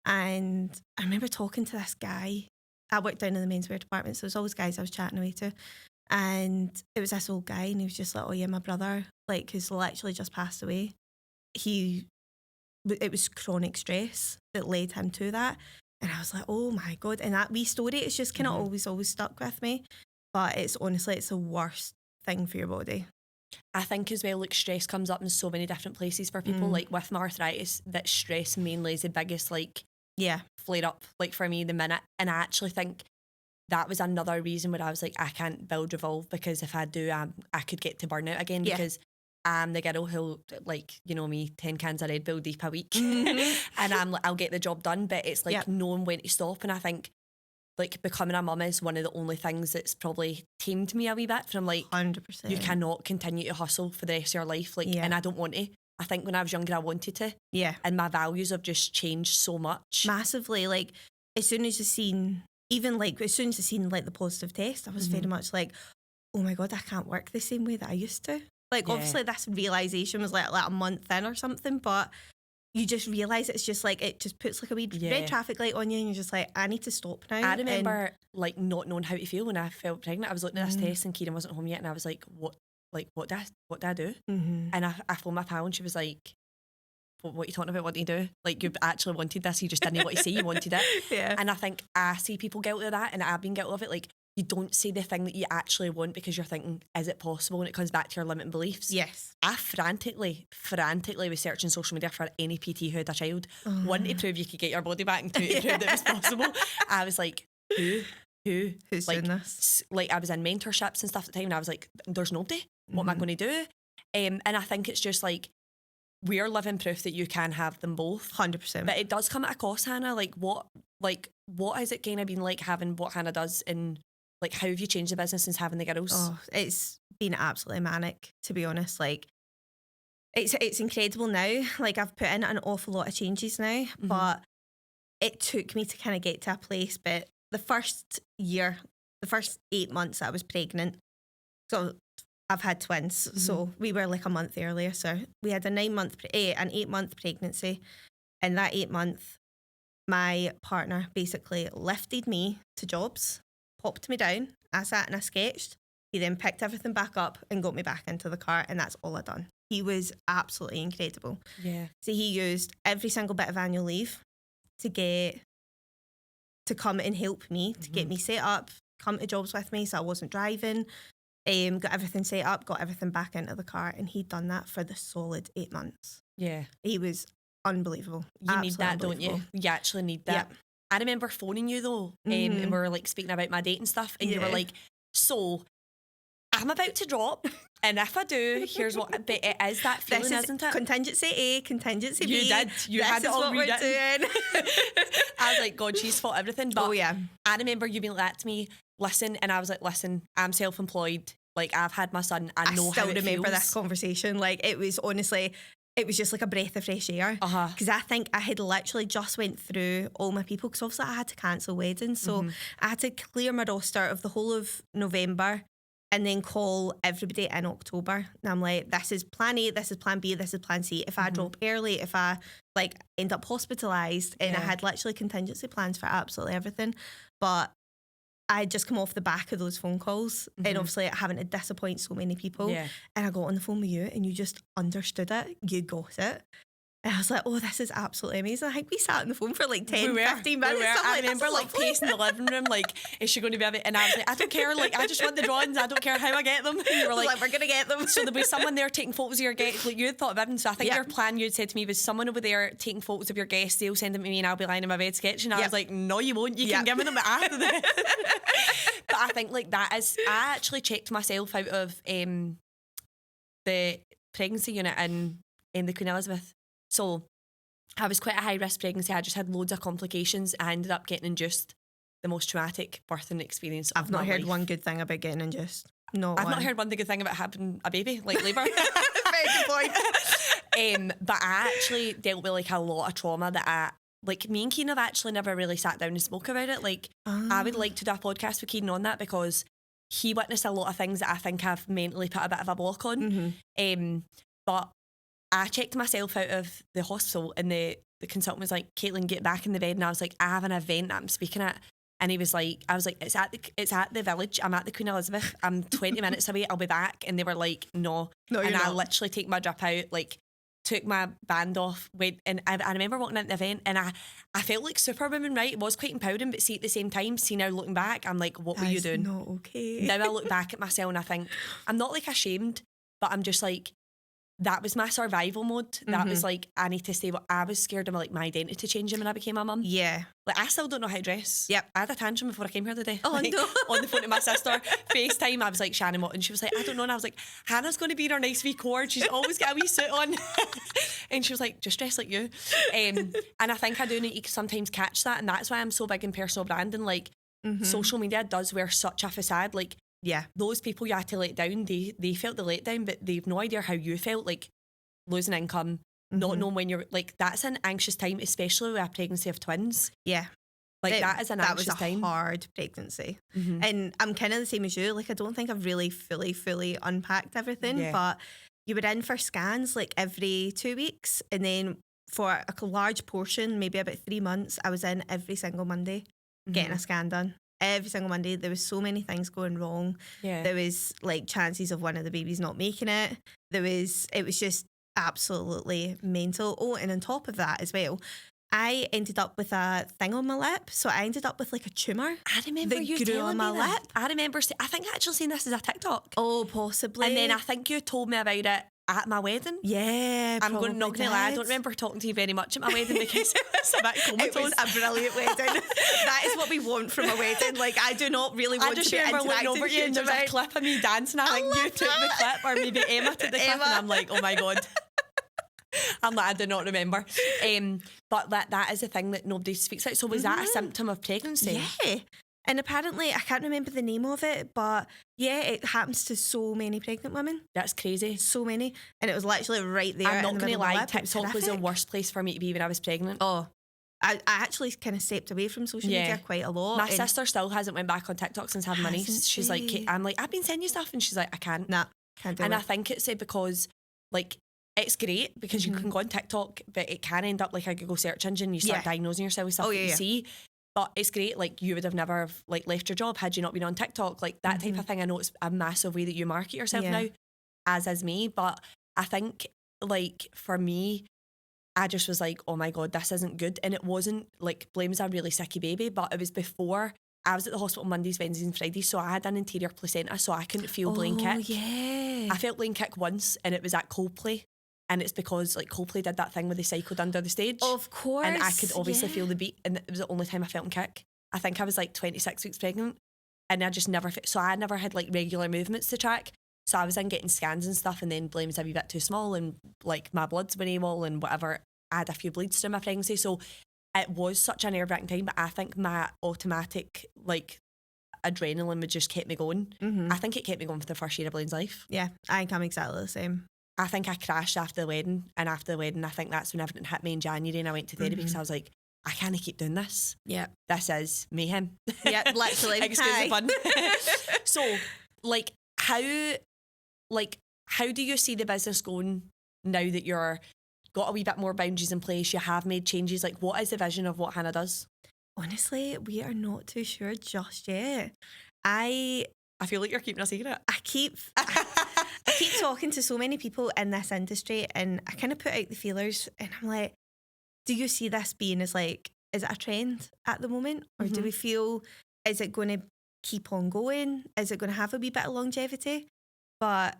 Speaker 2: And I remember talking to this guy. I worked down in the menswear department, so there was always guys I was chatting away to. And it was this old guy, and he was just like, "Oh yeah, my brother, like, who's literally just passed away. It was chronic stress that led him to that." And I was like, oh my God. And that wee story, it's just kind of always stuck with me. But it's the worst thing for your body.
Speaker 1: I think as well, like stress comes up in so many different places for people. Like with my arthritis, that stress mainly is the biggest flare up, like for me, the minute. And I actually think that was another reason where I was like, I can't build Revolve, because if I do, I could get to burnout again, because I'm the girl who'll, like, you know me, 10 cans of Red Bull deep a week and I'll get the job done, but it's like knowing when to stop. And I think like becoming a mum is one of the only things that's probably tamed me a wee bit from like
Speaker 2: 100%.
Speaker 1: You cannot continue to hustle for the rest of your life, like and I don't want to. I think when I was younger I wanted to, and my values have just changed so much
Speaker 2: massively. Like as soon as I seen the positive test, I was very much like, oh my God, I can't work the same way that I used to. Like, obviously, this realisation was like a month in or something, but you just realise it's just like, it just puts like a wee red traffic light on you, and you're just like, I need to stop now.
Speaker 1: I remember like not knowing how to feel when I felt pregnant. I was looking at this test and Kieran wasn't home yet, and I was like, what did I do? And I phoned my pal and she was like, what are you talking about? What do you do? Like, you actually wanted this, you just didn't know what to say, you wanted it.
Speaker 2: Yeah.
Speaker 1: And I think I see people guilty of that, and I've been guilty of it. Like, you don't say the thing that you actually want because you're thinking, is it possible? And it comes back to your limiting beliefs.
Speaker 2: Yes.
Speaker 1: I frantically was searching social media for any PT who had a child. One, to prove you could get your body back, and two, to prove that it was possible. I was like, who's
Speaker 2: like, doing this?
Speaker 1: Like, I was in mentorships and stuff at the time, and I was like, there's nobody. What am I going to do? And I think it's just like, we're living proof that you can have them both.
Speaker 2: 100%.
Speaker 1: But it does come at a cost, Hannah. Like, what has it kind of been like having what Hannah does, and like, how have you changed the business since having the girls?
Speaker 2: Oh, it's been absolutely manic, to be honest. Like, it's incredible now. Like, I've put in an awful lot of changes now, but it took me to kind of get to a place. But the first 8 months that I was pregnant, so I've had twins, so we were like a month earlier. So we had an 8 month pregnancy, and that 8 month, my partner basically lifted me to jobs, popped me down. I sat and I sketched. He then picked everything back up and got me back into the car, and that's all I done. He was absolutely incredible.
Speaker 1: Yeah.
Speaker 2: So he used every single bit of annual leave to come and help me, to get me set up, come to jobs with me, so I wasn't driving. Got everything set up, got everything back into the car, and he'd done that for the solid 8 months.
Speaker 1: Yeah.
Speaker 2: He was unbelievable.
Speaker 1: You
Speaker 2: Absolutely
Speaker 1: need that, don't you? You actually need that.
Speaker 2: Yep.
Speaker 1: I remember phoning you though, and we were like speaking about my date and stuff, and you were like, so I'm about to drop, and if I do, here's what. But it is that feeling, isn't it?
Speaker 2: Contingency A, contingency B.
Speaker 1: You did. You had it all
Speaker 2: what we're doing.
Speaker 1: I was like, God, she's fought everything. But
Speaker 2: oh yeah.
Speaker 1: I remember you being like that to me. Listen, and I was like, listen, I'm self-employed. Like, I've had my son. I know how it feels. I still remember
Speaker 2: this conversation. Like, it was honestly, it was just like a breath of fresh air. Because I think I had literally just went through all my people, because obviously I had to cancel weddings. So I had to clear my roster of the whole of November and then call everybody in October. And I'm like, this is plan A, this is plan B, this is plan C. If I drop early, if I like end up hospitalised, and I had literally contingency plans for absolutely everything. But I had just come off the back of those phone calls, and obviously having to disappoint so many people. Yeah. And I got on the phone with you, and you just understood it. You got it. And I was like, oh, this is absolutely amazing. I think we sat on the phone for like 10, 15 minutes.
Speaker 1: I remember like pacing the living room, like, is she going to be and I was like, I don't care, like, I just want the drawings, I don't care how I get them. And you were like,
Speaker 2: we're going to get them.
Speaker 1: So there'll be someone there taking photos of your guests. Like, you had thought of everything. So I think your plan, you'd said to me, was someone over there taking photos of your guests, they'll send them to me and I'll be lying in my bed sketching. I was like, no, you won't. You can give me them after this. But I think like that is, I actually checked myself out of the pregnancy unit in the Queen Elizabeth. So I was quite a high risk pregnancy. I just had loads of complications. I ended up getting induced, the most traumatic birthing experience of my life. I've not
Speaker 2: heard one good thing about getting induced. No,
Speaker 1: I've not heard one good thing about having a baby, like labour.
Speaker 2: Very good point.
Speaker 1: But I actually dealt with like a lot of trauma that me and Keen have actually never really sat down and spoke about it. Like, I would like to do a podcast with Keen on that, because he witnessed a lot of things that I think I've mentally put a bit of a block on. But I checked myself out of the hospital, and the consultant was like, Caitlin, get back in the bed. And I was like, I have an event that I'm speaking at. And he was like, I was like, it's at the village. I'm at the Queen Elizabeth. I'm 20 minutes away. I'll be back. And they were like, no. And I literally take my drip out, like, took my band off, went, and I remember walking into the event, and I felt like Superwoman, right? It was quite empowering, but see, at the same time, now looking back, I'm like, what were you doing?
Speaker 2: Not okay.
Speaker 1: Now I look back at myself and I think, I'm not like ashamed, but I'm just like, that was my survival mode. That was like, I need to stay. I was scared of my identity changing when I became a mum.
Speaker 2: Yeah.
Speaker 1: Like, I still don't know how to dress.
Speaker 2: Yep.
Speaker 1: I had a tantrum before I came here today.
Speaker 2: Oh,
Speaker 1: like,
Speaker 2: no.
Speaker 1: On the phone to my sister, FaceTime, I was like, Shannon, what? And she was like, I don't know. And I was like, Hannah's going to be in her nice wee cord. She's always got a wee suit on. And she was like, just dress like you. And I think I do need to sometimes catch that. And that's why I'm so big in personal branding. Like, social media does wear such a facade. Like,
Speaker 2: yeah,
Speaker 1: those people you had to let down, they felt the letdown, but they've no idea how you felt. Like, losing income, not knowing when you're, like, that's an anxious time, especially with a pregnancy of twins.
Speaker 2: Yeah.
Speaker 1: Like, that is an anxious time.
Speaker 2: That was a hard pregnancy. And I'm kind of the same as you. Like, I don't think I've really fully unpacked everything, but you were in for scans like every 2 weeks, and then for a large portion, maybe about 3 months, I was in every single Monday getting a scan done. Every single Monday. There was so many things going wrong.
Speaker 1: Yeah.
Speaker 2: There was like chances of one of the babies not making it. It was just absolutely mental. Oh, and on top of that as well, I ended up with a thing on my lip. So I ended up with like a tumour.
Speaker 1: I remember
Speaker 2: that
Speaker 1: you
Speaker 2: grew
Speaker 1: telling
Speaker 2: on
Speaker 1: me
Speaker 2: my
Speaker 1: that.
Speaker 2: lip.
Speaker 1: I remember, I think I actually seen this as a TikTok.
Speaker 2: Oh, possibly.
Speaker 1: And then I think you told me about it at my wedding.
Speaker 2: Yeah,
Speaker 1: I'm going, not gonna lie, I
Speaker 2: did.
Speaker 1: don't remember talking to you very much at my wedding because it was a bit comatose.
Speaker 2: It was a brilliant wedding. That is what we want from a wedding. Like, I do not really want
Speaker 1: I just
Speaker 2: to be
Speaker 1: remember looking over
Speaker 2: interacting
Speaker 1: you and there was a
Speaker 2: huge
Speaker 1: clip of me dancing. I think you took the clip, or maybe Emma took the clip, and I'm like, oh my God. I'm like, I do not remember. But that is a thing that nobody speaks about. So was that a symptom of pregnancy?
Speaker 2: Yeah. And apparently, I can't remember the name of it, but yeah, it happens to so many pregnant women.
Speaker 1: That's crazy.
Speaker 2: So many. And it was literally right there.
Speaker 1: I'm not
Speaker 2: going to
Speaker 1: going to lie,
Speaker 2: lip.
Speaker 1: TikTok was the worst place for me to be when I was pregnant.
Speaker 2: Oh, I actually kind of stepped away from social media quite a lot.
Speaker 1: My sister still hasn't went back on TikTok since having my niece. She's like, I'm like, I've been sending you stuff, and she's like, I can't.
Speaker 2: Nah, can't do it.
Speaker 1: And I think it's because like it's great because you can go on TikTok, but it can end up like a Google search engine. You start diagnosing yourself with stuff that you see. But it's great, like you would have never like left your job had you not been on TikTok. Like that type of thing. I know it's a massive way that you market yourself now, as is me. But I think like for me, I just was like, oh my God, this isn't good. And it wasn't like Blame's a really sicky baby, but it was before I was at the hospital Mondays, Wednesdays and Fridays. So I had an anterior placenta, so I couldn't feel Blaine kick.
Speaker 2: Yeah.
Speaker 1: I felt Blaine kick once, and it was at Coldplay. And it's because like Coldplay did that thing where they cycled under the stage.
Speaker 2: Of course.
Speaker 1: And I could obviously feel the beat, and it was the only time I felt him kick. I think I was like 26 weeks pregnant, and I just never so I never had like regular movements to track. So I was in getting scans and stuff, and then Blame's a wee bit too small, and like my blood's been able and whatever. I had a few bleeds through my pregnancy, so it was such a nerve-wracking time. But I think my automatic like adrenaline would just keep me going. I think it kept me going for the first year of Blaine's life.
Speaker 2: Yeah, I think I'm exactly the same.
Speaker 1: I think I crashed after the wedding, and after the wedding I think that's when everything hit me in January, and I went to therapy because I was like, I can't keep doing this.
Speaker 2: Yeah.
Speaker 1: This is mayhem.
Speaker 2: Yeah, literally.
Speaker 1: Excuse the fun. So, like, how do you see the business going now that you're got a wee bit more boundaries in place, you have made changes? Like, what is the vision of what Hannah does?
Speaker 2: Honestly, we are not too sure just yet. I
Speaker 1: feel like you're keeping a secret.
Speaker 2: I keep talking to so many people in this industry, and I kind of put out the feelers, and I'm like, do you see this being as like, is it a trend at the moment? Or do we feel, is it going to keep on going? Is it going to have a wee bit of longevity? But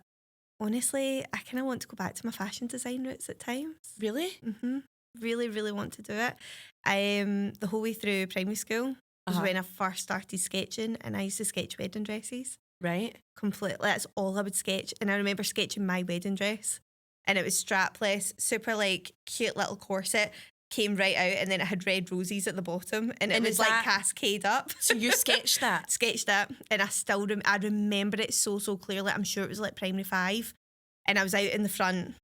Speaker 2: honestly, I kind of want to go back to my fashion design roots at times.
Speaker 1: Really?
Speaker 2: Really, really want to do it. The whole way through primary school was when I first started sketching, and I used to sketch wedding dresses.
Speaker 1: Right.
Speaker 2: Completely. That's all I would sketch. And I remember sketching my wedding dress, and it was strapless, super like cute little corset, came right out, and then it had red roses at the bottom, and it was like cascade up.
Speaker 1: So you sketched that?
Speaker 2: Sketched that, and I still I remember it so clearly. I'm sure it was like primary 5, and I was out in the front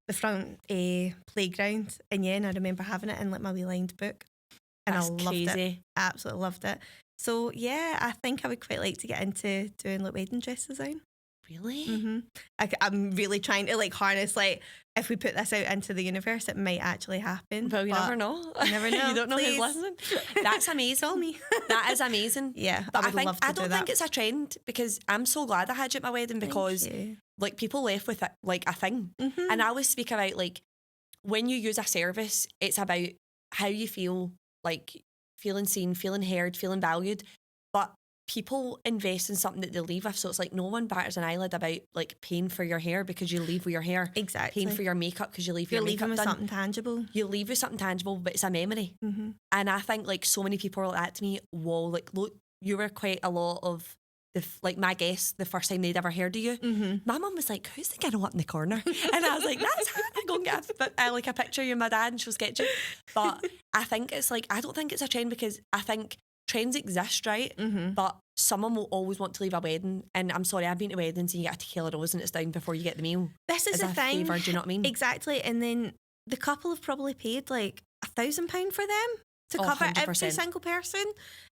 Speaker 2: playground, and and I remember having it in like my wee lined book, and
Speaker 1: That's
Speaker 2: I loved
Speaker 1: crazy.
Speaker 2: it. Absolutely loved it. So yeah, I think I would quite like to get into doing like wedding dress design.
Speaker 1: Really?
Speaker 2: I'm really trying to like harness, like, if we put this out into the universe, it might actually happen.
Speaker 1: Well, you never know.
Speaker 2: You never know.
Speaker 1: You don't know who's listening. That's amazing.
Speaker 2: Tell me.
Speaker 1: That is amazing.
Speaker 2: Yeah,
Speaker 1: but
Speaker 2: I
Speaker 1: don't think it's a trend, because I'm so glad I had you at my wedding, because like people left with it like a thing. And I always speak about like when you use a service, it's about how you feel, like feeling seen, feeling heard, feeling valued. But people invest in something that they leave with, so it's like no one batters an eyelid about like paying for your hair because you leave with your hair.
Speaker 2: Exactly.
Speaker 1: Paying for your makeup because you leave
Speaker 2: You're
Speaker 1: your makeup
Speaker 2: leaving with
Speaker 1: done.
Speaker 2: something tangible.
Speaker 1: You leave with something tangible, but it's a memory. And I think like so many people are like that to me. Whoa, like look, you were quite a lot of like my guests the first time they'd ever heard of you. My mum was like, who's the girl up in the corner? And I was like, that's Hannah. Go and get like a picture of you and my dad, and she'll sketch it. But I think it's like, I don't think it's a trend, because I think trends exist, right? But someone will always want to leave a wedding, and I'm sorry, I've been to weddings and you get a tequila rose and it's down before you get the meal.
Speaker 2: This is
Speaker 1: a
Speaker 2: thing.
Speaker 1: favour, do you know what I mean?
Speaker 2: Exactly. And then the couple have probably paid like £1,000 for them to cover
Speaker 1: 100%.
Speaker 2: every single person,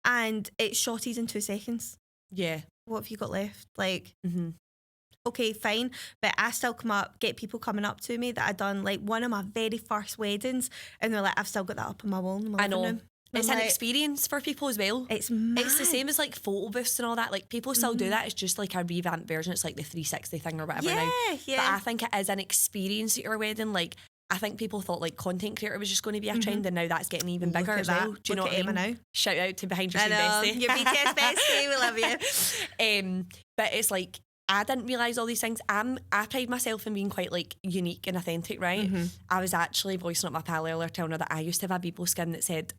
Speaker 2: and it's shotted in 2 seconds.
Speaker 1: Yeah.
Speaker 2: What have you got left? Like, okay, fine. But I still get people coming up to me that I'd done like one of my very first weddings, and they're like, I've still got that up on my wall in my living room.
Speaker 1: It's an experience for people as well.
Speaker 2: It's mad.
Speaker 1: It's the same as like photo booths and all that. Like people still do that. It's just like a revamped version. It's like the 360 thing or whatever now.
Speaker 2: Yeah.
Speaker 1: But I think it is an experience at your wedding. Like I think people thought like content creator was just going to be a trend, and now that's getting even bigger as well. Do you know what I mean?
Speaker 2: Now.
Speaker 1: Shout out to Behind Your Scene Bestie.
Speaker 2: Your BTS bestie, we love you.
Speaker 1: But it's like I didn't realise all these things. I pride myself in being quite like unique and authentic, right? I was actually voicing up my pal earlier, telling her that I used to have a Bebo skin that said,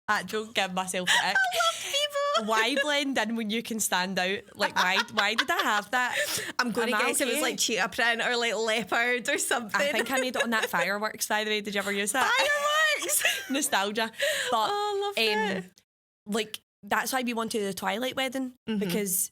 Speaker 1: I don't give myself the ick. Why blend in when you can stand out? Like, why did I have that?
Speaker 2: I'm going to guess it was like cheetah print or like leopard or something.
Speaker 1: I think I made it on that fireworks, by the way. Did you ever use that?
Speaker 2: Fireworks!
Speaker 1: Nostalgia. But,
Speaker 2: I love it.
Speaker 1: Like, that's why we wanted the Twilight wedding, because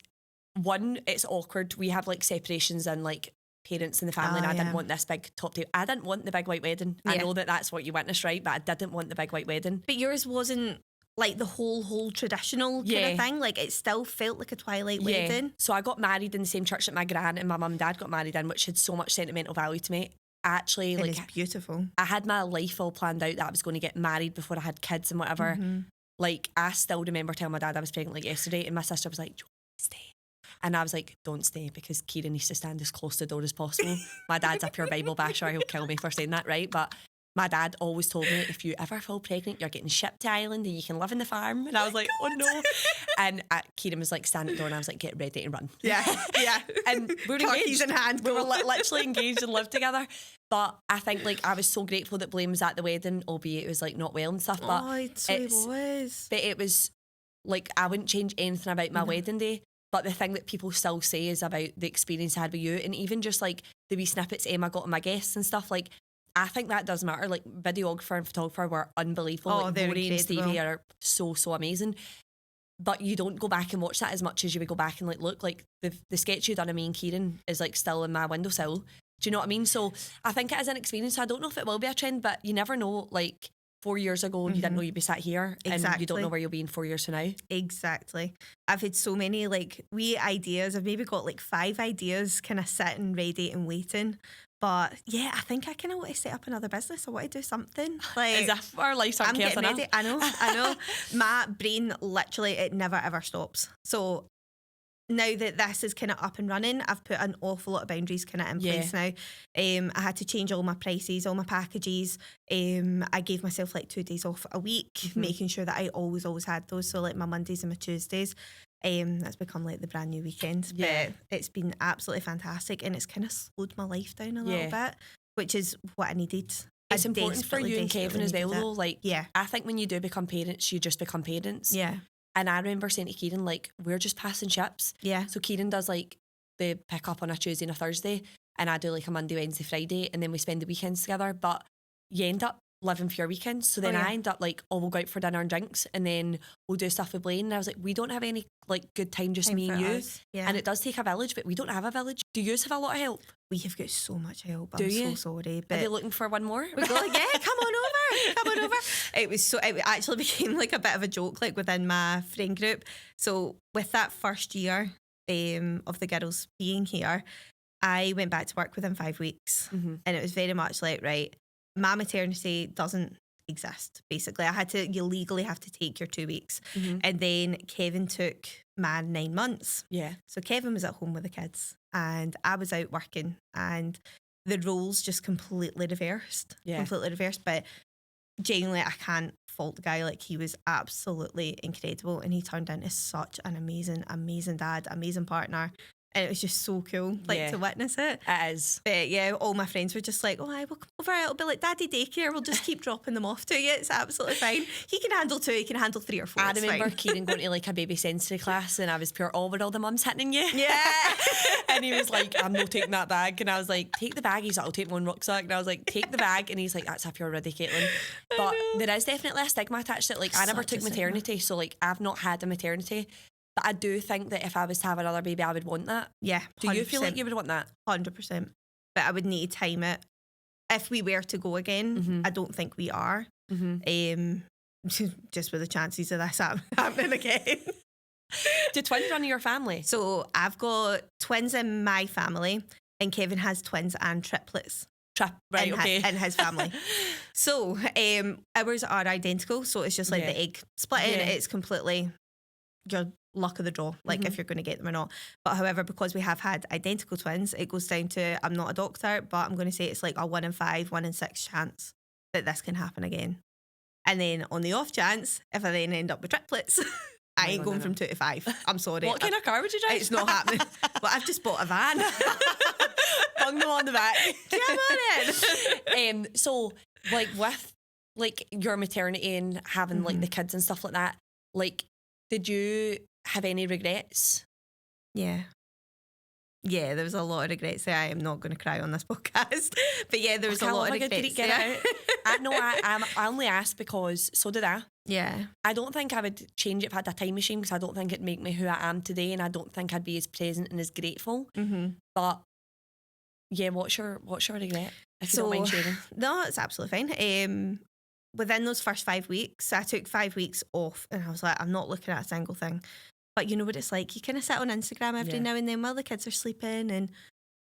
Speaker 1: one, it's awkward. We have like separations and like parents in the family, and I didn't want this big top table. I didn't want the big white wedding. I know that that's what you witnessed, right? But I didn't want the big white wedding.
Speaker 2: But yours wasn't like the whole traditional kind of thing. Like it still felt like a Twilight wedding.
Speaker 1: So I got married in the same church that my gran and my mum and dad got married in, which had so much sentimental value to me. Actually,
Speaker 2: it
Speaker 1: like
Speaker 2: is beautiful.
Speaker 1: I had my life all planned out that I was going to get married before I had kids and whatever. Like I still remember telling my dad I was pregnant like yesterday, and my sister was like, "Do you want to stay?" And I was like, don't stay, because Kieran needs to stand as close to the door as possible. My dad's a pure Bible basher. He'll kill me for saying that, right? But my dad always told me, if you ever fall pregnant, you're getting shipped to Ireland and you can live in the farm. And I was like, oh no. And Kieran was like standing at the door, and I was like, get ready to run.
Speaker 2: Yeah.
Speaker 1: And we were engaged.
Speaker 2: In hand.
Speaker 1: We were literally engaged and lived together. But I think like I was so grateful that Blaine was at the wedding, albeit it was like not well and stuff. But
Speaker 2: it was.
Speaker 1: But it was like, I wouldn't change anything about my wedding day. But the thing that people still say is about the experience I had with you, and even just like the wee snippets Emma got on my guests and stuff, like I think that does matter. Like videographer and photographer were unbelievable.
Speaker 2: Oh,
Speaker 1: like
Speaker 2: they're
Speaker 1: Rory and
Speaker 2: incredible.
Speaker 1: Stevie are so amazing. But you don't go back and watch that as much as you would go back and like look. Like the sketch you done of me and Kieran is like still in my windowsill. Do you know what I mean? So I think it is an experience. So I don't know if it will be a trend, but you never know. Like 4 years ago, you didn't know you'd be sat here, and you don't know where you'll be in 4 years from now.
Speaker 2: Exactly. I've had so many like wee ideas. I've maybe got like 5 ideas kind of sitting ready and waiting. But yeah, I think I kind of want to set up another business. I want to do something. Like,
Speaker 1: as if our lives aren't
Speaker 2: I'm getting ready. I know. My brain literally, it never ever stops. So now that this is kind of up and running, I've put an awful lot of boundaries kind of in place now. I had to change all my prices, all my packages. I gave myself like 2 days off a week, making sure that I always had those. So like my Mondays and my Tuesdays. That's become like the brand new weekend. But it's been absolutely fantastic, and it's kind of slowed my life down a little bit, which is what I needed.
Speaker 1: It's important for you and Kevin as well, though. Like,
Speaker 2: yeah,
Speaker 1: I think when you do become parents, you just become parents.
Speaker 2: Yeah.
Speaker 1: And I remember saying to Kieran, like, we're just passing ships.
Speaker 2: Yeah.
Speaker 1: So Kieran does like the pick up on a Tuesday and a Thursday, and I do like a Monday, Wednesday, Friday, and then we spend the weekends together. But you end up living for your weekends. So then I end up like, we'll go out for dinner and drinks, and then we'll do stuff with Blaine. And I was like, we don't have any like good time, just me and you.
Speaker 2: Yeah.
Speaker 1: And it does take a village, but we don't have a village. Do you have a lot of help?
Speaker 2: We have got so much help.
Speaker 1: Do
Speaker 2: I'm
Speaker 1: you?
Speaker 2: so sorry. But
Speaker 1: are they looking for one more?
Speaker 2: We go like, yeah, come on over. It actually became like a bit of a joke like within my friend group. So with that first year of the girls being here, I went back to work within 5 weeks. And it was very much like, right, my maternity doesn't exist, basically. You legally have to take your 2 weeks. And then Kevin took my 9 months.
Speaker 1: Yeah.
Speaker 2: So Kevin was at home with the kids, and I was out working, and the roles just completely reversed. But genuinely, I can't fault the guy. Like, he was absolutely incredible, and he turned into such an amazing dad, amazing partner. And it was just so cool, like, to witness it.
Speaker 1: It is.
Speaker 2: But yeah, all my friends were just like, oh, I will come over. It'll be like daddy daycare. We'll just keep dropping them off to you. It's absolutely fine. He can handle 2. He can handle 3 or 4.
Speaker 1: I remember Kieran going to like a baby sensory class, and I was pure, were all the mums hitting you?
Speaker 2: Yeah.
Speaker 1: And he was like, I'm not taking that bag. And I was like, take the bag. He's like, I'll take one rucksack. And I was like, take the bag. And he's like, that's if you're ready, Caitlin. But there is definitely a stigma attached to it. Like, I never took maternity, so like I've not had a maternity. But I do think that if I was to have another baby, I would want that.
Speaker 2: Yeah. 100%.
Speaker 1: Do you feel like you would want that?
Speaker 2: 100%. But I would need to time it. If we were to go again, I don't think we are. Just with the chances of this happening again.
Speaker 1: Do twins run in your family?
Speaker 2: So I've got twins in my family, and Kevin has twins and triplets.
Speaker 1: Right, okay.
Speaker 2: In his family. So ours are identical. So it's just like the egg splitting.
Speaker 1: Yeah.
Speaker 2: It's completely your luck of the draw, like if you're going to get them or not. But however, because we have had identical twins, it goes down to, I'm not a doctor, but I'm going to say it's like a 1 in 5, 1 in 6 chance that this can happen again. And then on the off chance, if I then end up with triplets, I ain't going from 2 to 5. I'm sorry.
Speaker 1: What kind of car would you drive?
Speaker 2: It's not happening. Well, I've just bought a van.
Speaker 1: Bung them on the back.
Speaker 2: Come on in.
Speaker 1: So, like, with like your maternity and having like the kids and stuff like that, like, did you have any regrets?
Speaker 2: Yeah, there was a lot of regrets there. I am not going to cry on this podcast. But yeah, there was a lot of regrets.
Speaker 1: I only asked because so did I.
Speaker 2: Yeah.
Speaker 1: I don't think I would change it if I had a time machine, because I don't think it'd make me who I am today, and I don't think I'd be as present and as grateful. But yeah, what's your regret, if you don't mind sharing?
Speaker 2: No, it's absolutely fine. Within those first 5 weeks, I took 5 weeks off, and I was like, I'm not looking at a single thing. But you know what it's like? You kind of sit on Instagram every now and then while the kids are sleeping, and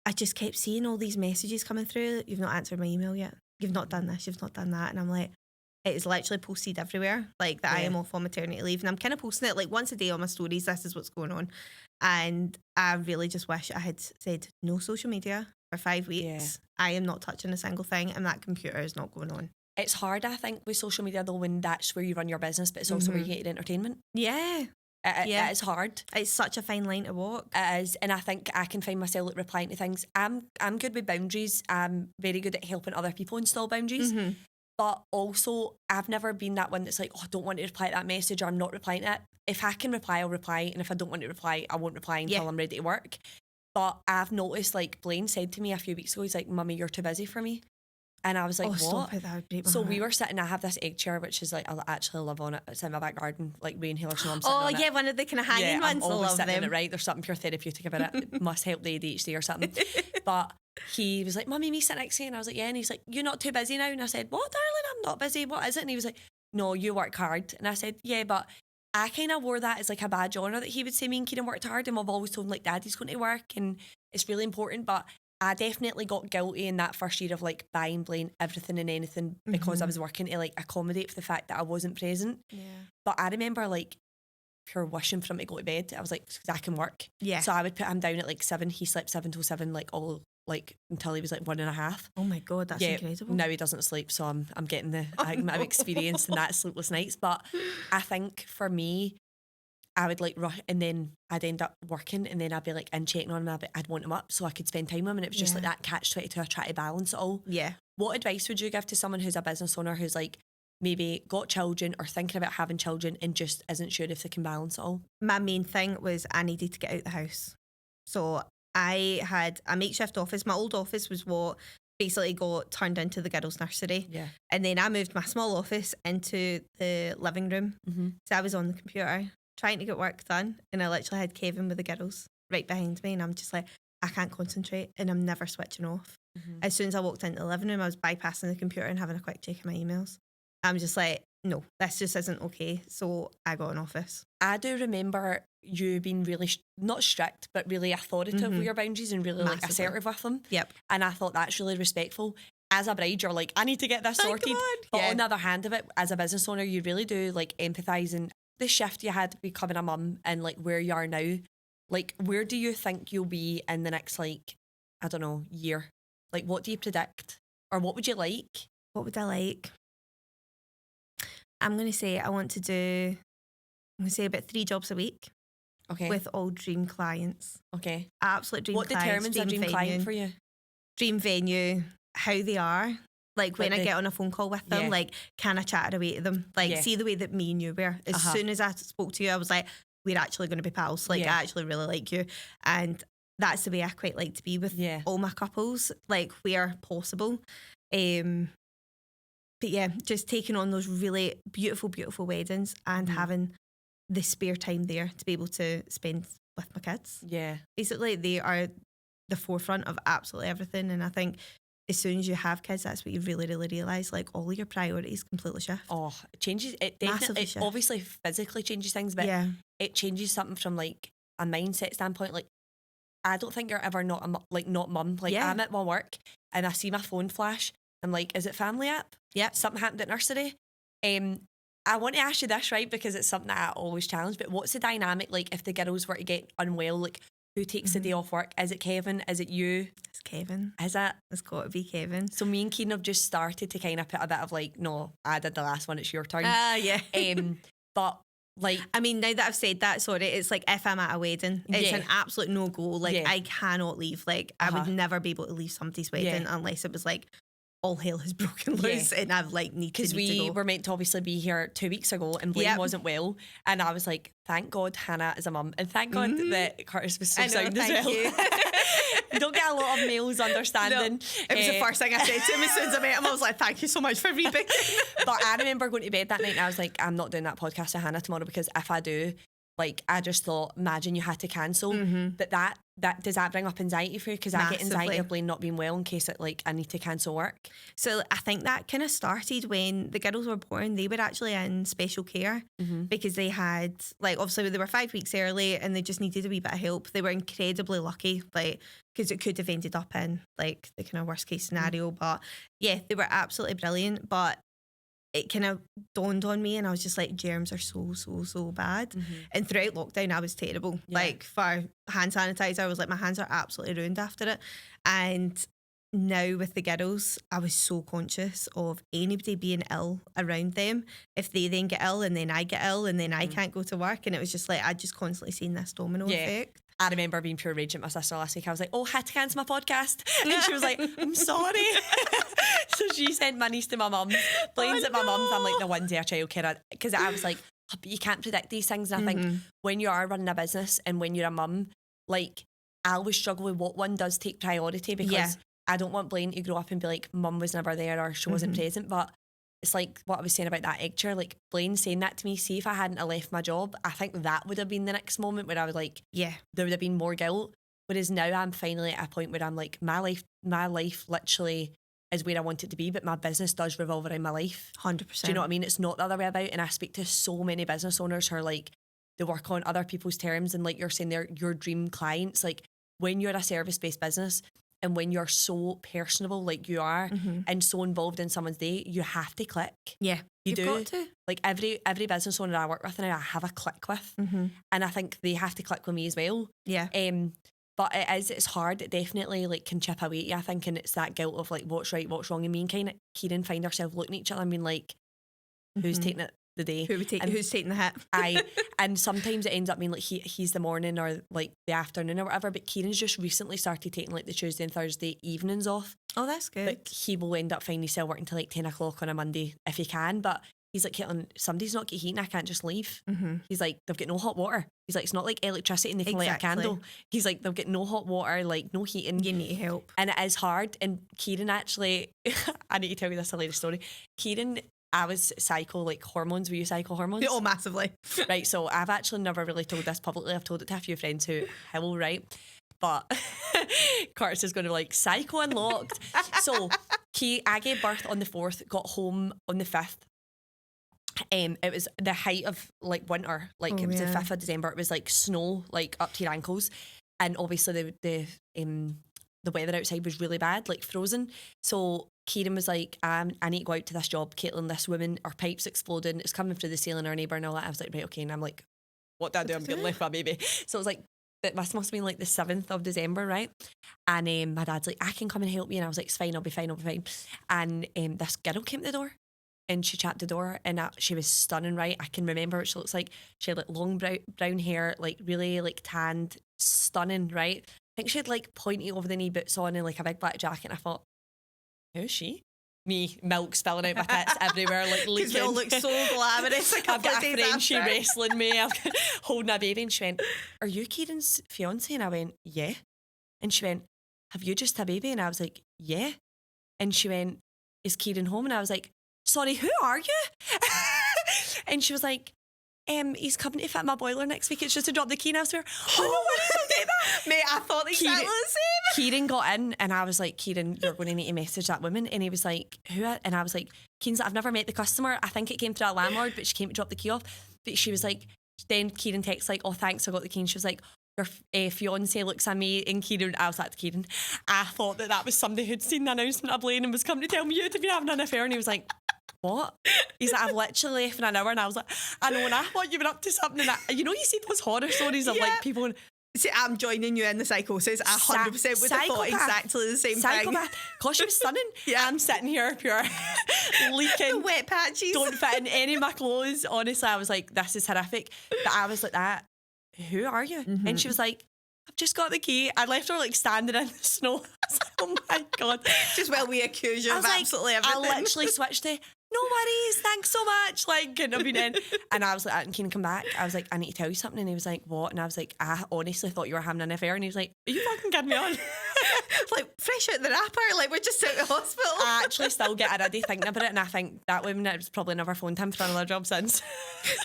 Speaker 2: I just kept seeing all these messages coming through. You've not answered my email yet. You've not done this. You've not done that. And I'm like, it is literally posted everywhere, like that I am off on maternity leave. And I'm kind of posting it like once a day on my stories. This is what's going on. And I really just wish I had said no social media for 5 weeks. I am not touching a single thing, and that computer is not going on.
Speaker 1: It's hard, I think, with social media though, when that's where you run your business, but it's also where you get your entertainment.
Speaker 2: Yeah.
Speaker 1: It is hard.
Speaker 2: It's such a fine line to walk.
Speaker 1: It is, and I think I can find myself like replying to things. I'm good with boundaries. I'm very good at helping other people install boundaries. But also, I've never been that one that's like, oh, I don't want to reply to that message, or I'm not replying to it. If I can reply, I'll reply, and if I don't want to reply, I won't reply until I'm ready to work. But I've noticed, like, Blaine said to me a few weeks ago, he's like, Mummy, you're too busy for me. And I was like, what?
Speaker 2: Stop it, that would break my
Speaker 1: So
Speaker 2: heart.
Speaker 1: we were sitting, I have this egg chair, which is like, I actually live on it. It's in my back garden, like Ray and Hiller's mum sitting on it.
Speaker 2: One of the kind of hanging ones.
Speaker 1: I'm
Speaker 2: I
Speaker 1: always
Speaker 2: love
Speaker 1: sitting
Speaker 2: them.
Speaker 1: in it, right? There's something pure therapeutic about it. It must help the ADHD or something. But he was like, Mummy, me sit next to you. And I was like, yeah. And he's like, you're not too busy now? And I said, what, darling? I'm not busy. What is it? And he was like, no, you work hard. And I said, yeah, but I kind of wore that as like a badge of honour that he would say me and Kieran worked hard. And I've always told him like Daddy's going to work and it's really important. But I definitely got guilty in that first year of like buying Blaine everything and anything because I was working to like accommodate for the fact that I wasn't present. Yeah. But I remember like pure wishing for him to go to bed. I was like, I can work. Yeah. So I would put him down at like 7. He slept 7 till 7, like all like until he was like 1.5.
Speaker 2: Oh my God, that's incredible.
Speaker 1: Now he doesn't sleep, so I'm getting the I've experienced in that sleepless nights. But I think for me, I would like rush, and then I'd end up working, and then I'd be like in checking on him. I'd want him up so I could spend time with him, and it was just like that catch-22. I try to balance it all. Yeah. What advice would you give to someone who's a business owner who's like maybe got children or thinking about having children and just isn't sure if they can balance it all?
Speaker 2: My main thing was I needed to get out the house. So I had a makeshift office. My old office was what basically got turned into the girls' nursery. Yeah. And then I moved my small office into the living room. So I was on the computer trying to get work done, and I literally had Kevin with the girls right behind me, and I'm just like, I can't concentrate, and I'm never switching off. As soon as I walked into the living room, I was bypassing the computer and having a quick check of my emails. I'm just like, no, this just isn't okay. So I got an office.
Speaker 1: I do remember you being really, not strict, but really authoritative with your boundaries and really like assertive with them. Yep. And I thought that's really respectful. As a bride, you're like, I need to get this sorted. But on the other hand of it, as a business owner, you really do like empathise, and the shift you had becoming a mum and like where you are now, like where do you think you'll be in the next like, I don't know, year? Like what do you predict? Or what would you like?
Speaker 2: What would I like? I'm going to say I'm going to say about 3 jobs a week. Okay. With all dream clients.
Speaker 1: Okay.
Speaker 2: Absolute dream clients.
Speaker 1: What determines a dream client for you?
Speaker 2: Dream venue, how they are. Like when I get on a phone call with them, like, can I chat away to them? Like, see the way that me and you were. As soon as I spoke to you, I was like, we're actually going to be pals. Like, I actually really like you. And that's the way I quite like to be with all my couples, like, where possible. But yeah, just taking on those really beautiful, beautiful weddings and having the spare time there to be able to spend with my kids. Yeah. Basically, they are the forefront of absolutely everything. And I think as soon as you have kids, that's what you really, really realise. Like, all of your priorities completely shift.
Speaker 1: Oh, it changes. It definitely,
Speaker 2: Massively
Speaker 1: it
Speaker 2: shift.
Speaker 1: obviously physically changes things, but
Speaker 2: Yeah.
Speaker 1: it changes something from like a mindset standpoint. Like, I don't think you're ever not not mum. Like,
Speaker 2: Yeah.
Speaker 1: I'm at my work and I see my phone flash. I'm like, is it family app?
Speaker 2: Yep.
Speaker 1: Something happened at nursery. I want to ask you this, right? Because it's something that I always challenge. But what's the dynamic like if the girls were to get unwell? Like, who takes the day off work? Is it Kevin? Is it you?
Speaker 2: It's Kevin.
Speaker 1: Is it?
Speaker 2: It's got to be Kevin.
Speaker 1: So me and Keenan have just started to kind of put a bit of like, no, I did the last one. It's your turn.
Speaker 2: Yeah.
Speaker 1: But like,
Speaker 2: I mean, now that I've said that, sorry, it's like if I'm at a wedding, it's an absolute no-go. Like, I cannot leave. Like, I would never be able to leave somebody's wedding unless it was like all hell has broken loose and I've like need to
Speaker 1: we
Speaker 2: go.
Speaker 1: were meant to obviously be here 2 weeks ago and Blaine wasn't well, and I was like, thank God Hannah is a mum, and thank God that Curtis was so sound as well. You don't get a lot of males understanding.
Speaker 2: No, it was the first thing I said to him as soon as I met him. I was like, thank you so much for rebooking.
Speaker 1: But I remember going to bed that night and I was like, I'm not doing that podcast with Hannah tomorrow, because if I do, like, I just thought, imagine you had to cancel. But that does that bring up anxiety for you? Because I get anxiety of Blaine not being well in case it, like, I need to cancel work.
Speaker 2: So I think that kind of started when the girls were born. They were actually in special care because they had, like, obviously they were 5 weeks early and they just needed a wee bit of help. They were incredibly lucky, like, because it could have ended up in like the kind of worst case scenario. But yeah, they were absolutely brilliant. But it kind of dawned on me and I was just like, germs are so bad. And throughout lockdown, I was terrible. Like, for hand sanitizer, I was like, my hands are absolutely ruined after it. And now with the girls, I was so conscious of anybody being ill around them. If they then get ill and then I get ill and then I can't go to work. And it was just like, I just constantly seen this domino effect.
Speaker 1: I remember being pure rage at my sister last week. I was like, oh, I had to cancel my podcast. And she was like, I'm sorry. So she sent my niece to my mum. Blaine's at my mum's. I'm like, the one day a childcare. Because I was like, oh, but you can't predict these things. And I think when you are running a business and when you're a mum, like, I always struggle with what one does take priority, because I don't want Blaine to grow up and be like, mum was never there or she wasn't present. But it's like what I was saying about that egg chair, like Blaine saying that to me. See, if I hadn't left my job, I think that would have been the next moment where I was like, there would have been more guilt. Whereas now I'm finally at a point where I'm like, my life literally is where I want it to be, but my business does revolve around my life.
Speaker 2: 100%.
Speaker 1: Do you know what I mean? It's not the other way about. And I speak to so many business owners who are like, they work on other people's terms, and like you're saying, they're your dream clients. Like, when you're a service-based business, and when you're so personable like you are and so involved in someone's day, you have to click.
Speaker 2: Yeah,
Speaker 1: you've
Speaker 2: do.
Speaker 1: Got to. Like, every business owner I work with now, I have a click with. And I think they have to click with me as well.
Speaker 2: Yeah.
Speaker 1: But it's hard. It definitely like can chip away at you, I think, and it's that guilt of like, what's right, what's wrong. And me and kind of Kieran find ourselves looking at each other and being like, who's taking it the day?
Speaker 2: Who's taking the hit?
Speaker 1: And sometimes it ends up being like he's the morning or like the afternoon or whatever, but Kieran's just recently started taking like the Tuesday and Thursday evenings off.
Speaker 2: Oh, that's good.
Speaker 1: But he will end up finding himself working till like 10 o'clock on a Monday if he can, but he's like, Caitlin, somebody's not get heating, I can't just leave. He's like, they've got no hot water. He's like, it's not like electricity and they can light a candle. He's like, they've got no hot water, like no heating.
Speaker 2: You need help.
Speaker 1: And it is hard. And Kieran actually, I need to tell you this hilarious story. Kieran, I was psycho, like hormones. Were you psycho hormones?
Speaker 2: Oh, massively.
Speaker 1: Right, so I've actually never really told this publicly. I've told it to a few friends who will, right? But Curtis is going to be like, psycho unlocked. So I gave birth on the 4th, got home on the 5th. It was the height of like winter, like it was the 5th of December. It was like snow, like up to your ankles, and obviously the weather outside was really bad, like frozen. So Kieran was like, I need to go out to this job, Caitlin. This woman, her pipe's exploding. It's coming through the ceiling. Our neighbour and all that. I was like, right, okay. And I'm like, what do I do? I'm getting left my baby. So it was like, it must have been like the 7th of December, right? And my dad's like, I can come and help you. And I was like, it's fine, I'll be fine. And this girl came to the door. And she chapped the door, and she was stunning, right? I can remember what she looks like. She had like long brown hair, like really like tanned, stunning, right? I think she had like pointy over the knee boots on and like a big black jacket. And I thought, who is she? Me, milk spilling out my tits everywhere, like leaking.
Speaker 2: Because they all look so glamorous.
Speaker 1: I've got a friend, she wrestling me, I've got, holding a baby, and she went, are you Kieran's fiance? And I went, yeah. And she went, have you just a baby? And I was like, yeah. And she went, is Kieran home? And I was like, sorry, who are you? And she was like, he's coming to fit my boiler next week. It's just to drop the key. And I was like, oh, what is that?
Speaker 2: Mate, I thought exactly the same.
Speaker 1: Kieran got in and I was like, Kieran, you're going to need to message that woman. And he was like, who? And I was like, Kieran's like, I've never met the customer. I think it came through a landlord, but she came to drop the key off. But she was like, then Kieran texts like, oh, thanks, I got the key. And she was like, your fiance looks amazing. And Kieran, I was like to Kieran, I thought that was somebody who'd seen the announcement of Blaine and was coming to tell me you'd been having an affair. And he was like, what? He's like, I've literally left in an hour. And I was like, I know, and I thought you were up to something. And you see those horror stories of like people.
Speaker 2: See, I'm joining you in the psychosis. 100% would have thought exactly the same thing.
Speaker 1: Gosh, she was stunning. Yeah, I'm sitting here pure leaking.
Speaker 2: The wet patches.
Speaker 1: Don't fit in any of my clothes. Honestly, I was like, this is horrific. But I was like that. Who are you? Mm-hmm. And she was like, I've just got the key. I left her like standing in the snow. I was like, oh my God.
Speaker 2: Just while we accuse you of absolutely everything.
Speaker 1: I literally switched to, no worries, thanks so much. Like, couldn't have been in. And I was like, can you come back? I was like, I need to tell you something. And he was like, what? And I was like, I honestly thought you were having an affair. And he was like, are you fucking kidding me on?
Speaker 2: Like, fresh out the wrapper, like we're just out of hospital.
Speaker 1: I actually still get already thinking about it, and I think that woman has probably never phoned him for another job since.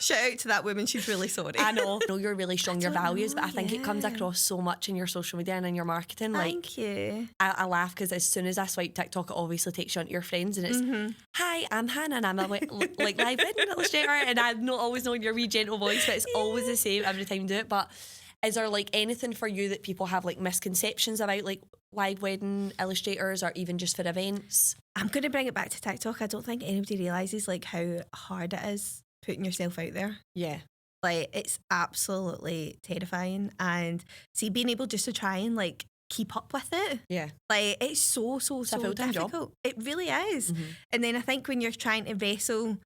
Speaker 2: Shout out to that woman, she's really sorry.
Speaker 1: I know you're really strong, your values, but I think it comes across so much in your social media and in your marketing.
Speaker 2: Thank you.
Speaker 1: I laugh because as soon as I swipe TikTok, it obviously takes you onto your friends, and it's hi, I'm Hannah, and I'm a like live wedding illustrator, and I not always know your wee gentle voice, but it's always the same every time you do it. But is there like anything for you that people have like misconceptions about, like live wedding illustrators or even just for events?
Speaker 2: I'm going to bring it back to TikTok. I don't think anybody realises like how hard it is putting yourself out there.
Speaker 1: Yeah.
Speaker 2: Like, it's absolutely terrifying. And see, being able just to try and like keep up with it.
Speaker 1: Yeah.
Speaker 2: Like, it's so difficult.
Speaker 1: Job.
Speaker 2: It really is. Mm-hmm. And then I think when you're trying to wrestle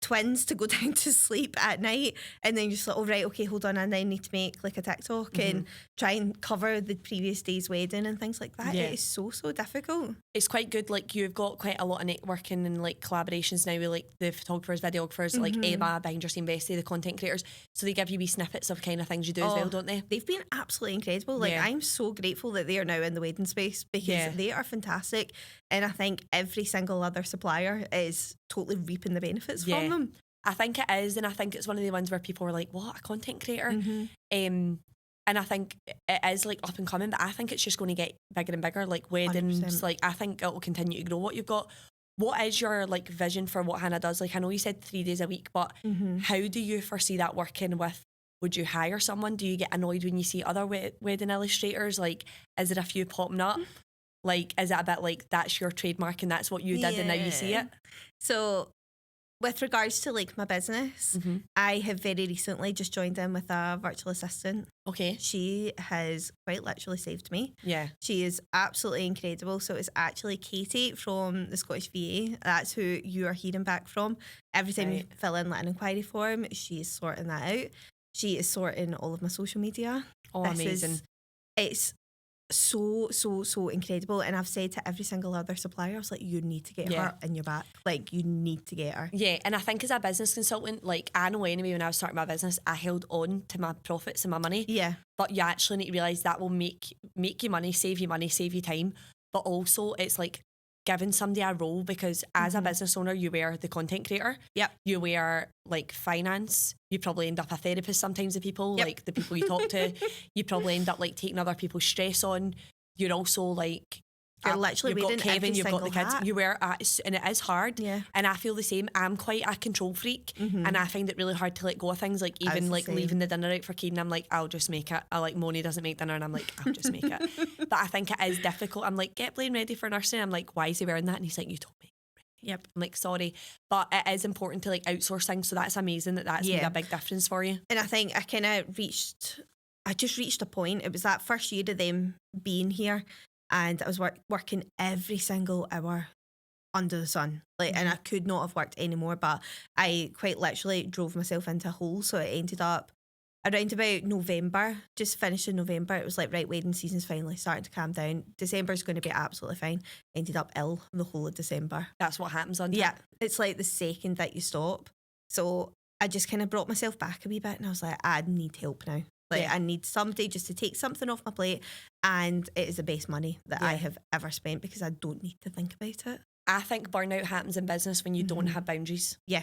Speaker 2: twins to go down to sleep at night, and then you're just like, oh right, okay, hold on, and then need to make like a TikTok and try and cover the previous day's wedding and things like that. It is so difficult.
Speaker 1: It's quite good, like you've got quite a lot of networking and like collaborations now with like the photographers, videographers, like Emma, Behind Your Scene Bestie, the content creators, so they give you wee snippets of kind of things you do as well, don't they?
Speaker 2: They've been absolutely incredible. Like, I'm so grateful that they are now in the wedding space, because they are fantastic, and I think every single other supplier is totally reaping the benefits from them.
Speaker 1: I think it is, and I think it's one of the ones where people are like, what, a content creator? And I think it is like up and coming, but I think it's just going to get bigger and bigger, like weddings. 100%. Like, I think it will continue to grow what you've got. What is your like vision for what Hannah does? Like, I know you said 3 days a week, but how do you foresee that working with? Would you hire someone? Do you get annoyed when you see other wedding illustrators? Like, is there a few popping up? Like, is it a bit like that's your trademark and that's what you did and now you see it?
Speaker 2: So with regards to like my business, I have very recently just joined in with a virtual assistant.
Speaker 1: Okay.
Speaker 2: She has quite literally saved me.
Speaker 1: Yeah.
Speaker 2: She is absolutely incredible. So it's actually Katie from the Scottish VA. That's who you are hearing back from. Every time you fill in like an inquiry form, she's sorting that out. She is sorting all of my social media.
Speaker 1: Oh, amazing.
Speaker 2: It's so incredible, and I've said to every single other supplier, I was like, you need to get her in your back, like you need to get her.
Speaker 1: And I think as a business consultant, like I know anyway, when I was starting my business, I held on to my profits and my money, but you actually need to realise that will make you money, save you time, but also it's like giving somebody a role, because as a business owner, you wear the content creator. Yep. You wear like finance. You probably end up a therapist sometimes with people, like the people you talk to. You probably end up like taking other people's stress on. You're also like,
Speaker 2: you're literally
Speaker 1: you've got Kevin, you've got the kids.
Speaker 2: Hat.
Speaker 1: You wear and it is hard. Yeah. And I feel the same. I'm quite a control freak, and I find it really hard to let go of things. Like even like leaving the dinner out for Keane, I'm like, I'll just make it. I like Moni doesn't make dinner, and I'm like, I'll just make it. But I think it is difficult. I'm like, get Blaine ready for nursing. I'm like, why is he wearing that? And he's like, you told me. Yep. I'm like, sorry, but it is important to like outsource things. So that's amazing that's made a big difference for you.
Speaker 2: And I think I just reached a point. It was that first year of them being here, and I was working every single hour under the sun. Like, and I could not have worked anymore, but I quite literally drove myself into a hole. So it ended up around about November, just finished in November. It was like, right, wedding season's finally starting to calm down. December's going to be absolutely fine. Ended up ill the whole of December.
Speaker 1: That's what happens on
Speaker 2: Yeah, it's like the second that you stop. So I just kind of brought myself back a wee bit, and I was like, I need help now. Like, I need somebody just to take something off my plate, and it is the best money that I have ever spent, because I don't need to think about it.
Speaker 1: I think burnout happens in business when you don't have boundaries. Yeah.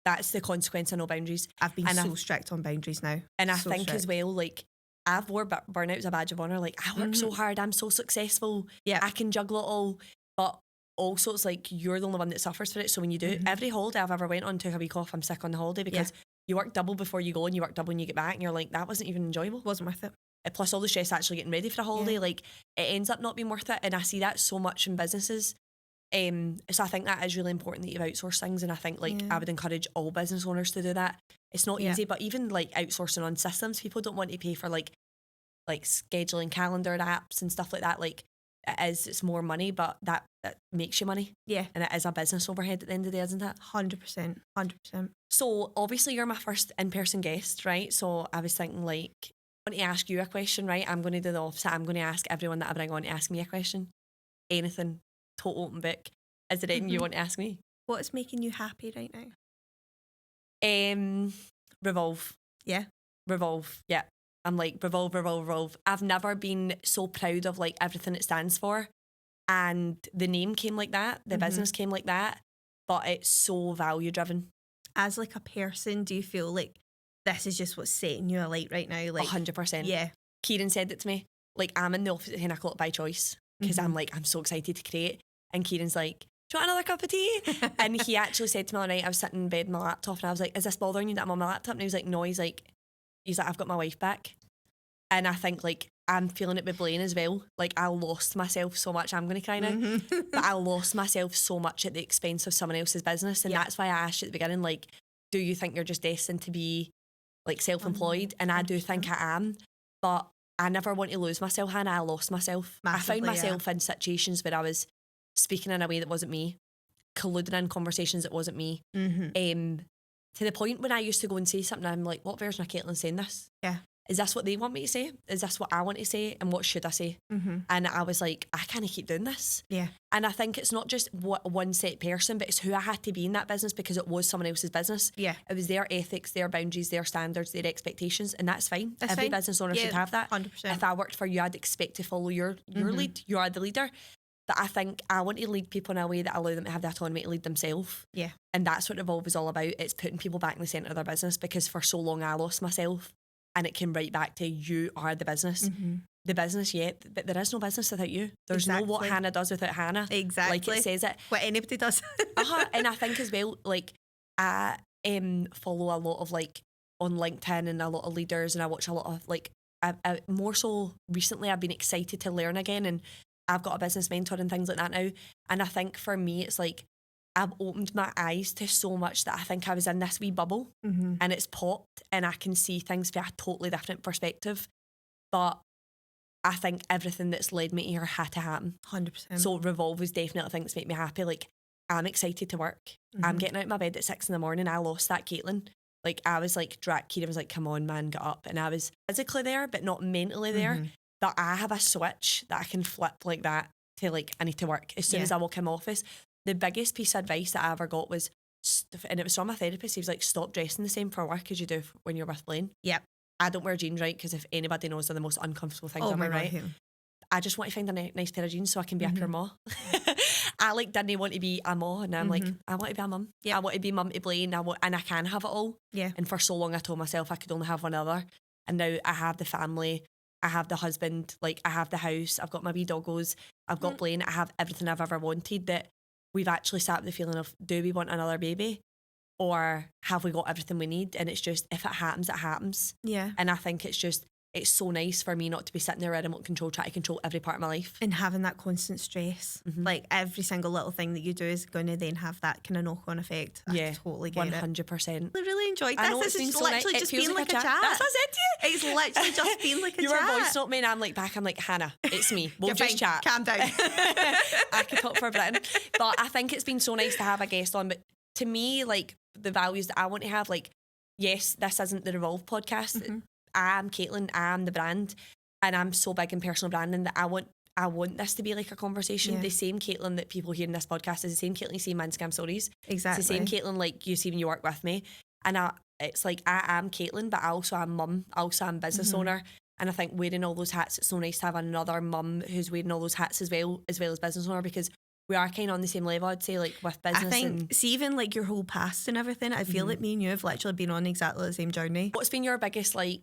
Speaker 1: That's the consequence of no boundaries.
Speaker 2: I've been so strict on boundaries now.
Speaker 1: And I think as well, like, I've wore burnout as a badge of honour. Like, I work so hard, I'm so successful, I can juggle it all. But also it's like you're the only one that suffers for it. So when you do it, every holiday I've ever went on, took a week off, I'm sick on the holiday because you work double before you go and you work double when you get back, and you're like, that wasn't even enjoyable.
Speaker 2: Wasn't worth it.
Speaker 1: Plus all the stress actually getting ready for a holiday, like it ends up not being worth it. And I see that so much in businesses. So I think that is really important that you outsource things, and I think like I would encourage all business owners to do that. It's not easy, but even like outsourcing on systems, people don't want to pay for like scheduling calendar apps and stuff like that. Like it's more money, but that makes you money. Yeah. And it is a business overhead at the end of the day, isn't it?
Speaker 2: 100%. 100%.
Speaker 1: So obviously you're my first in-person guest, right? So I was thinking like, I want to ask you a question, right? I'm going to do the opposite. I'm going to ask everyone that I bring on to ask me a question. Anything, total open book. Is there anything you want to ask me?
Speaker 2: What's making you happy right now?
Speaker 1: Revolve.
Speaker 2: Yeah.
Speaker 1: Revolve. Yeah. I'm like, revolve, revolve, revolve. I've never been so proud of like everything it stands for. And the name came like that. The business came like that. But it's so value driven.
Speaker 2: As like a person, do you feel like this is just what's setting you alight right now? Like
Speaker 1: 100%.
Speaker 2: Yeah.
Speaker 1: Kieran said it to me. Like, I'm in the office at 10 o'clock by choice because I'm like, I'm so excited to create. And Kieran's like, do you want another cup of tea? And he actually said to me all night, I was sitting in bed on my laptop and I was like, is this bothering you that I'm on my laptop? And he was like, no. He's like, I've got my wife back. And I think like I'm feeling it with Blaine as well. Like, I lost myself so much. I'm going to cry now. But I lost myself so much at the expense of someone else's business. And that's why I asked you at the beginning, like, do you think you're just destined to be like self-employed? And I do think I am. But I never want to lose myself, Hannah. I lost myself.
Speaker 2: Massively,
Speaker 1: I found myself in situations where I was speaking in a way that wasn't me, colluding in conversations that wasn't me. To the point when I used to go and say something, I'm like, what version of Caitlin saying this?
Speaker 2: Yeah.
Speaker 1: Is this what they want me to say? Is this what I want to say? And what should I say? And I was like, I can't keep doing this.
Speaker 2: Yeah.
Speaker 1: And I think it's not just one set person, but it's who I had to be in that business because it was someone else's business.
Speaker 2: Yeah.
Speaker 1: It was their ethics, their boundaries, their standards, their expectations, and that's fine.
Speaker 2: That's
Speaker 1: Every
Speaker 2: fine.
Speaker 1: business owner should have that.
Speaker 2: 100%.
Speaker 1: If I worked for you, I'd expect to follow your lead. You are the leader. But I think I want to lead people in a way that allow them to have the autonomy to lead themselves.
Speaker 2: Yeah.
Speaker 1: And that's what Evolve is all about. It's putting people back in the centre of their business, because for so long I lost myself, and it came right back to you are the business. The business, but there is no business without you. There's no what Hannah does without Hannah.
Speaker 2: Exactly.
Speaker 1: Like it says it.
Speaker 2: What anybody does.
Speaker 1: And I think as well, like I follow a lot of like on LinkedIn and a lot of leaders, and I watch a lot of like I more so recently I've been excited to learn again, and I've got a business mentor and things like that now. And I think for me, it's like I've opened my eyes to so much that I think I was in this wee bubble and it's popped and I can see things from a totally different perspective. But I think everything that's led me here had to happen.
Speaker 2: 100%.
Speaker 1: So Revolve was definitely things that make me happy. Like, I'm excited to work. I'm getting out of my bed at 6 a.m. I lost that, Caitlin. Like, I was like, Kieran was like, come on, man, get up. And I was physically there, but not mentally there. But I have a switch that I can flip like that to like, I need to work. As soon as I walk in my office, the biggest piece of advice that I ever got was, and it was from my therapist, he was like, stop dressing the same for work as you do when you're with Blaine. Yep. I don't wear jeans, right? Because if anybody knows, they're the most uncomfortable things ever, right? God, I just want to find a nice pair of jeans so I can be a pure ma. I like didn't want to be a ma, and I'm like, I want to be a mum. I want to be mum to Blaine, and I can have it all. Yeah. And for so long I told myself I could only have one other. And now I have the family, I have the husband, like I have the house, I've got my wee doggos, I've got Blaine, I have everything I've ever wanted. That we've actually sat with the feeling of, do we want another baby? Or have we got everything we need? And it's just, if it happens, it happens. Yeah. And I think it's so nice for me not to be sitting there at a remote control trying to control every part of my life.
Speaker 2: And having that constant stress. Like every single little thing that you do is going to then have that kind of knock-on effect. I totally get
Speaker 1: 100%.
Speaker 2: I really enjoyed this.
Speaker 1: I know,
Speaker 2: this is
Speaker 1: so
Speaker 2: literally
Speaker 1: nice.
Speaker 2: just being like a chat.
Speaker 1: That's what I said to you.
Speaker 2: It's literally just being like a
Speaker 1: you
Speaker 2: chat.
Speaker 1: You were voice note me and I'm like back, I'm like, Hannah, it's me. We'll just chat.
Speaker 2: Calm down.
Speaker 1: I could talk for Britain. But I think it's been so nice to have a guest on. But to me, like the values that I want to have, like, yes, this isn't the Revolve podcast. I'm Caitlin, I'm the brand, and I'm so big in personal branding that I want this to be like a conversation. Yeah. The same Caitlin that people hear in this podcast is the same Caitlin you see in Man Scam Stories. Exactly. It's the same Caitlin like you see when you work with me. And it's like I am Caitlin, but I also am mum, I also am business owner. And I think wearing all those hats, it's so nice to have another mum who's wearing all those hats as well as business owner, because we are kind of on the same level, I'd say, like with business. I think,
Speaker 2: see, even like your whole past and everything, I feel like me and you have literally been on exactly the same journey.
Speaker 1: What's been your biggest like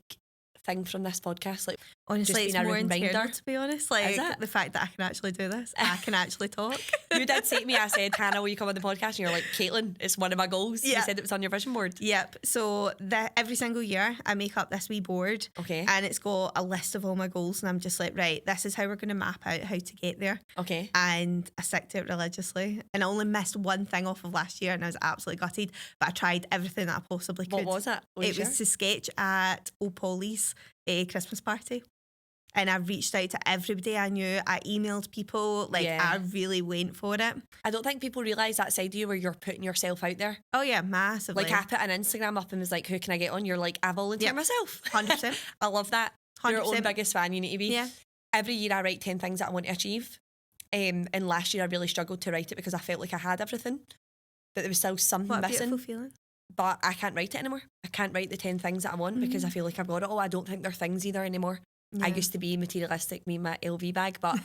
Speaker 1: thing from this podcast. Like,
Speaker 2: honestly,
Speaker 1: just
Speaker 2: it's
Speaker 1: being a
Speaker 2: more
Speaker 1: reminder.
Speaker 2: internal, to be honest. Like,
Speaker 1: Is it?
Speaker 2: the fact that I can actually do this, I can actually talk.
Speaker 1: You did say to me, I said, Hannah, will you come on the podcast? And you're like, Caitlin, it's one of my goals.
Speaker 2: Yeah.
Speaker 1: You said it was on your vision board.
Speaker 2: Yep. So every single year I make up this wee board.
Speaker 1: Okay.
Speaker 2: And it's got a list of all my goals, and I'm just like, right, this is how we're going to map out how to get there.
Speaker 1: Okay.
Speaker 2: And I stick to it religiously. And I only missed one thing off of last year, and I was absolutely gutted. But I tried everything that I possibly could.
Speaker 1: What was it?
Speaker 2: It was to sketch at Old Polly's Christmas party. And I reached out to everybody I knew. I emailed people. Like,
Speaker 1: Yeah.
Speaker 2: I really went for it.
Speaker 1: I don't think people realise that side of you where you're putting yourself out there.
Speaker 2: Oh, yeah, massively.
Speaker 1: Like, I put an Instagram up and was like, who can I get on? You're like, I volunteer
Speaker 2: Yep.
Speaker 1: myself.
Speaker 2: 100%.
Speaker 1: I love that. You're your own
Speaker 2: 100%.
Speaker 1: biggest fan, you need to be.
Speaker 2: Yeah.
Speaker 1: Every year I write 10 things that I want to achieve. And last year I really struggled to write it because I felt like I had everything, but there was still something
Speaker 2: What a
Speaker 1: missing.
Speaker 2: beautiful feeling.
Speaker 1: But I can't write it anymore. I can't write the 10 things that I want because I feel like I've got it all. I don't think they're things either anymore. I
Speaker 2: Yeah.
Speaker 1: used to be materialistic, me and my LV bag, but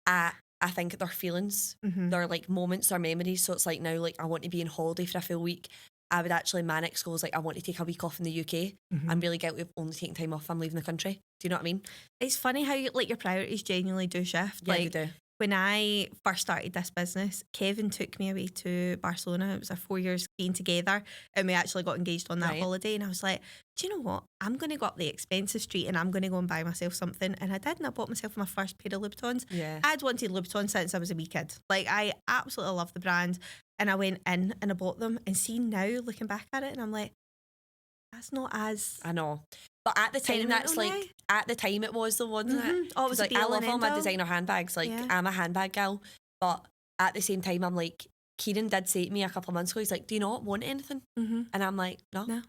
Speaker 1: I think they're feelings. They're like moments or memories. So it's like now, like, I want to be in holiday for a full week. I would actually manic goals like I want to take a week off in the UK. I'm really guilty of only taking time off if I'm leaving the country. Do you know what I mean?
Speaker 2: It's funny how like your priorities genuinely do shift.
Speaker 1: Yeah,
Speaker 2: like
Speaker 1: they do.
Speaker 2: when I first started this business, Kevin took me away to Barcelona. It was our 4 years being together, and we actually got engaged on that
Speaker 1: Right.
Speaker 2: holiday. And I was like, do you know what? I'm going to go up the expensive street and I'm going to go and buy myself something. And I did, and I bought myself my first pair of Louboutins.
Speaker 1: Yeah.
Speaker 2: I'd wanted Louboutins since I was a wee kid. Like, I absolutely love the brand. And I went in and I bought them, and see now looking back at it, and I'm like, that's not as
Speaker 1: I know. But at the time, that's like,
Speaker 2: sentimental
Speaker 1: at the time it was though, wasn't it?
Speaker 2: Oh, it was
Speaker 1: like,
Speaker 2: a
Speaker 1: I
Speaker 2: be-all
Speaker 1: love
Speaker 2: and
Speaker 1: all my
Speaker 2: end-all.
Speaker 1: designer handbags. Like,
Speaker 2: Yeah.
Speaker 1: I'm a handbag gal. But at the same time, I'm like, Kieran did say to me a couple of months ago, he's like, do you not want anything?
Speaker 2: Mm-hmm.
Speaker 1: And I'm like, no.
Speaker 2: No.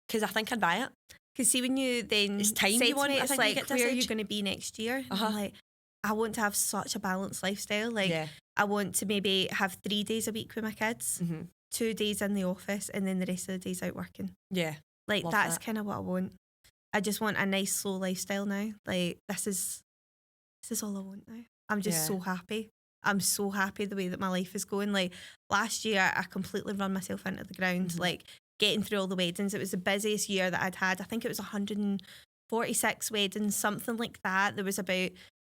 Speaker 1: Because I think I'd buy it.
Speaker 2: Because see, when you then
Speaker 1: It's time
Speaker 2: say
Speaker 1: you
Speaker 2: to
Speaker 1: want,
Speaker 2: me,
Speaker 1: I
Speaker 2: it's
Speaker 1: think, when you
Speaker 2: like,
Speaker 1: get to this
Speaker 2: where are you
Speaker 1: age.
Speaker 2: going to be next year? And
Speaker 1: Uh-huh.
Speaker 2: I'm like, I want to have such a balanced lifestyle. Like,
Speaker 1: Yeah.
Speaker 2: I want to maybe have 3 days a week with my kids,
Speaker 1: Mm-hmm.
Speaker 2: 2 days in the office, and then the rest of the days out working.
Speaker 1: Yeah.
Speaker 2: Like,
Speaker 1: Love
Speaker 2: that's
Speaker 1: that.
Speaker 2: kind of what I want. I just want a nice, slow lifestyle now. Like, this is all I want now. I'm just
Speaker 1: Yeah.
Speaker 2: so happy. I'm so happy the way that my life is going. Like, last year, I completely run myself into the ground.
Speaker 1: Mhm.
Speaker 2: Like, getting through all the weddings. It was the busiest year that I'd had. I think it was 146 weddings, something like that. There was about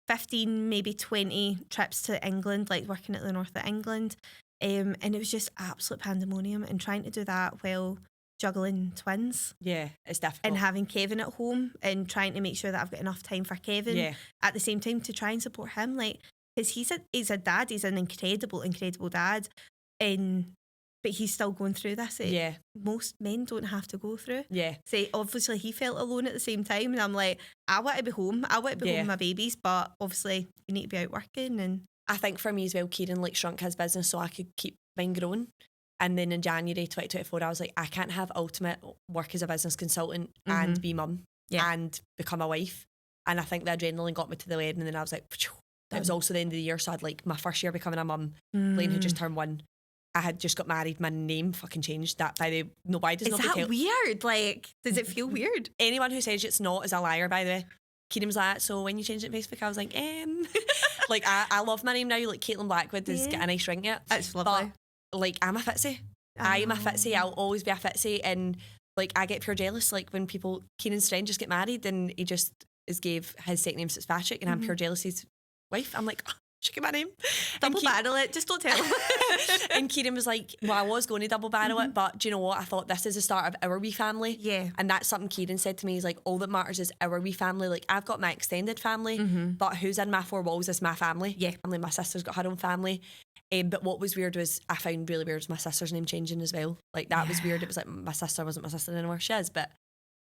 Speaker 2: 15, maybe 20 trips to England, like working at the north of England. And it was just absolute pandemonium. And trying to do that while juggling twins
Speaker 1: Yeah. It's difficult.
Speaker 2: and having Kevin at home and trying to make sure that I've got enough time for Kevin
Speaker 1: Yeah.
Speaker 2: at the same time to try and support him. Like, because he's a dad, he's an incredible dad. But he's still going through this.
Speaker 1: Yeah.
Speaker 2: Most men don't have to go through.
Speaker 1: Yeah.
Speaker 2: So obviously he felt alone at the same time, and I'm like, I want to be home. I want to be
Speaker 1: Yeah.
Speaker 2: home with my babies, but obviously you need to be out working. And
Speaker 1: I think for me as well, Kieran like shrunk his business so I could keep mine growing. And then in January 2024, I was like, I can't have ultimate work as a business consultant and be mum
Speaker 2: Yeah.
Speaker 1: and become a wife. And I think the adrenaline got me to the wedding. And then I was like, phew. It was also the end of the year. So I had like my first year becoming a mum. Blaine had just turned 1. I had just got married. My name fucking changed. That by the way, no, why does
Speaker 2: Is
Speaker 1: nobody
Speaker 2: that
Speaker 1: tell?
Speaker 2: weird? Like, does it feel weird?
Speaker 1: Anyone who says it's not is a liar, by the way. Kieran was like, so when you changed it to Facebook, I was like, like, I love my name now. Like, Caitlin Blackwood has
Speaker 2: Yeah.
Speaker 1: got a nice ring yet.
Speaker 2: It's lovely.
Speaker 1: But, like, I'm a fitzy. I am a fitzy. I'll always be a fitzy. And, like, I get pure jealous. Like, when people, Kieran's friend just get married and he just gave his second name Fitzpatrick and I'm pure jealous his wife. I'm like, oh, she get my name.
Speaker 2: Double barrel it, just don't tell him.
Speaker 1: And Kieran was like, well, I was going to double barrel it, but do you know what? I thought this is the start of our wee family.
Speaker 2: Yeah.
Speaker 1: And that's something Kieran said to me. He's like, all that matters is our wee family. Like, I've got my extended family, but who's in my 4 walls is my family.
Speaker 2: Yeah.
Speaker 1: Family, my sister's got her own family. But what was weird was, I found really weird was my sister's name changing as well. Like, that was weird. It was like, my sister wasn't my sister anymore. She is, but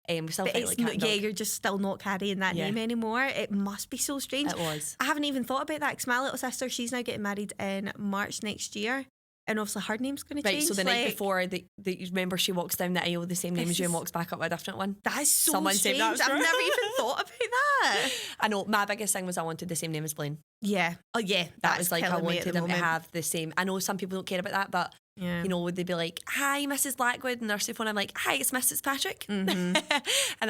Speaker 1: we still
Speaker 2: But
Speaker 1: felt
Speaker 2: it's
Speaker 1: like cat and
Speaker 2: not,
Speaker 1: dog.
Speaker 2: you're just still not carrying that
Speaker 1: Yeah.
Speaker 2: name anymore. It must be so strange.
Speaker 1: It was.
Speaker 2: I haven't even thought about that because my little sister, she's now getting married in March next year. And obviously her name's going to
Speaker 1: Right,
Speaker 2: change.
Speaker 1: so the
Speaker 2: like,
Speaker 1: night before, you remember she walks down the aisle, the same name
Speaker 2: This
Speaker 1: as you, and
Speaker 2: is-
Speaker 1: walks back up with a different one.
Speaker 2: That is so
Speaker 1: Someone said
Speaker 2: strange.
Speaker 1: that was
Speaker 2: I've
Speaker 1: true.
Speaker 2: never even thought about that.
Speaker 1: I know, my biggest thing was I wanted the same name as Blaine.
Speaker 2: Yeah. Oh, yeah.
Speaker 1: That
Speaker 2: that's
Speaker 1: was like, I
Speaker 2: killing me
Speaker 1: wanted
Speaker 2: at the
Speaker 1: them to
Speaker 2: moment.
Speaker 1: have the same. I know some people don't care about that, but
Speaker 2: Yeah.
Speaker 1: you know, would they be like, hi, Mrs. Blackwood, and their phone, I'm like, hi, it's Mrs. Patrick. And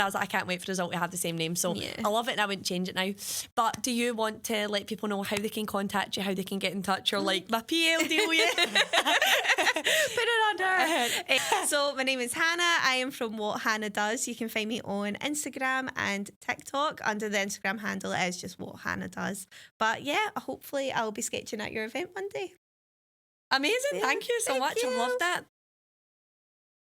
Speaker 1: I was like, I can't wait for us all to have the same name. So
Speaker 2: Yeah.
Speaker 1: I love it and I wouldn't change it now. But do you want to let people know how they can contact you, how they can get in touch, or like my PL deal, yeah?
Speaker 2: Put it under. So my name is Hannah. I am from What Hannah Does. You can find me on Instagram and TikTok under the Instagram handle. It is just What Hannah Does. But yeah, hopefully I'll be sketching at your event one day.
Speaker 1: Amazing.
Speaker 2: Yeah,
Speaker 1: thank you so
Speaker 2: thank
Speaker 1: much.
Speaker 2: you.
Speaker 1: I loved that.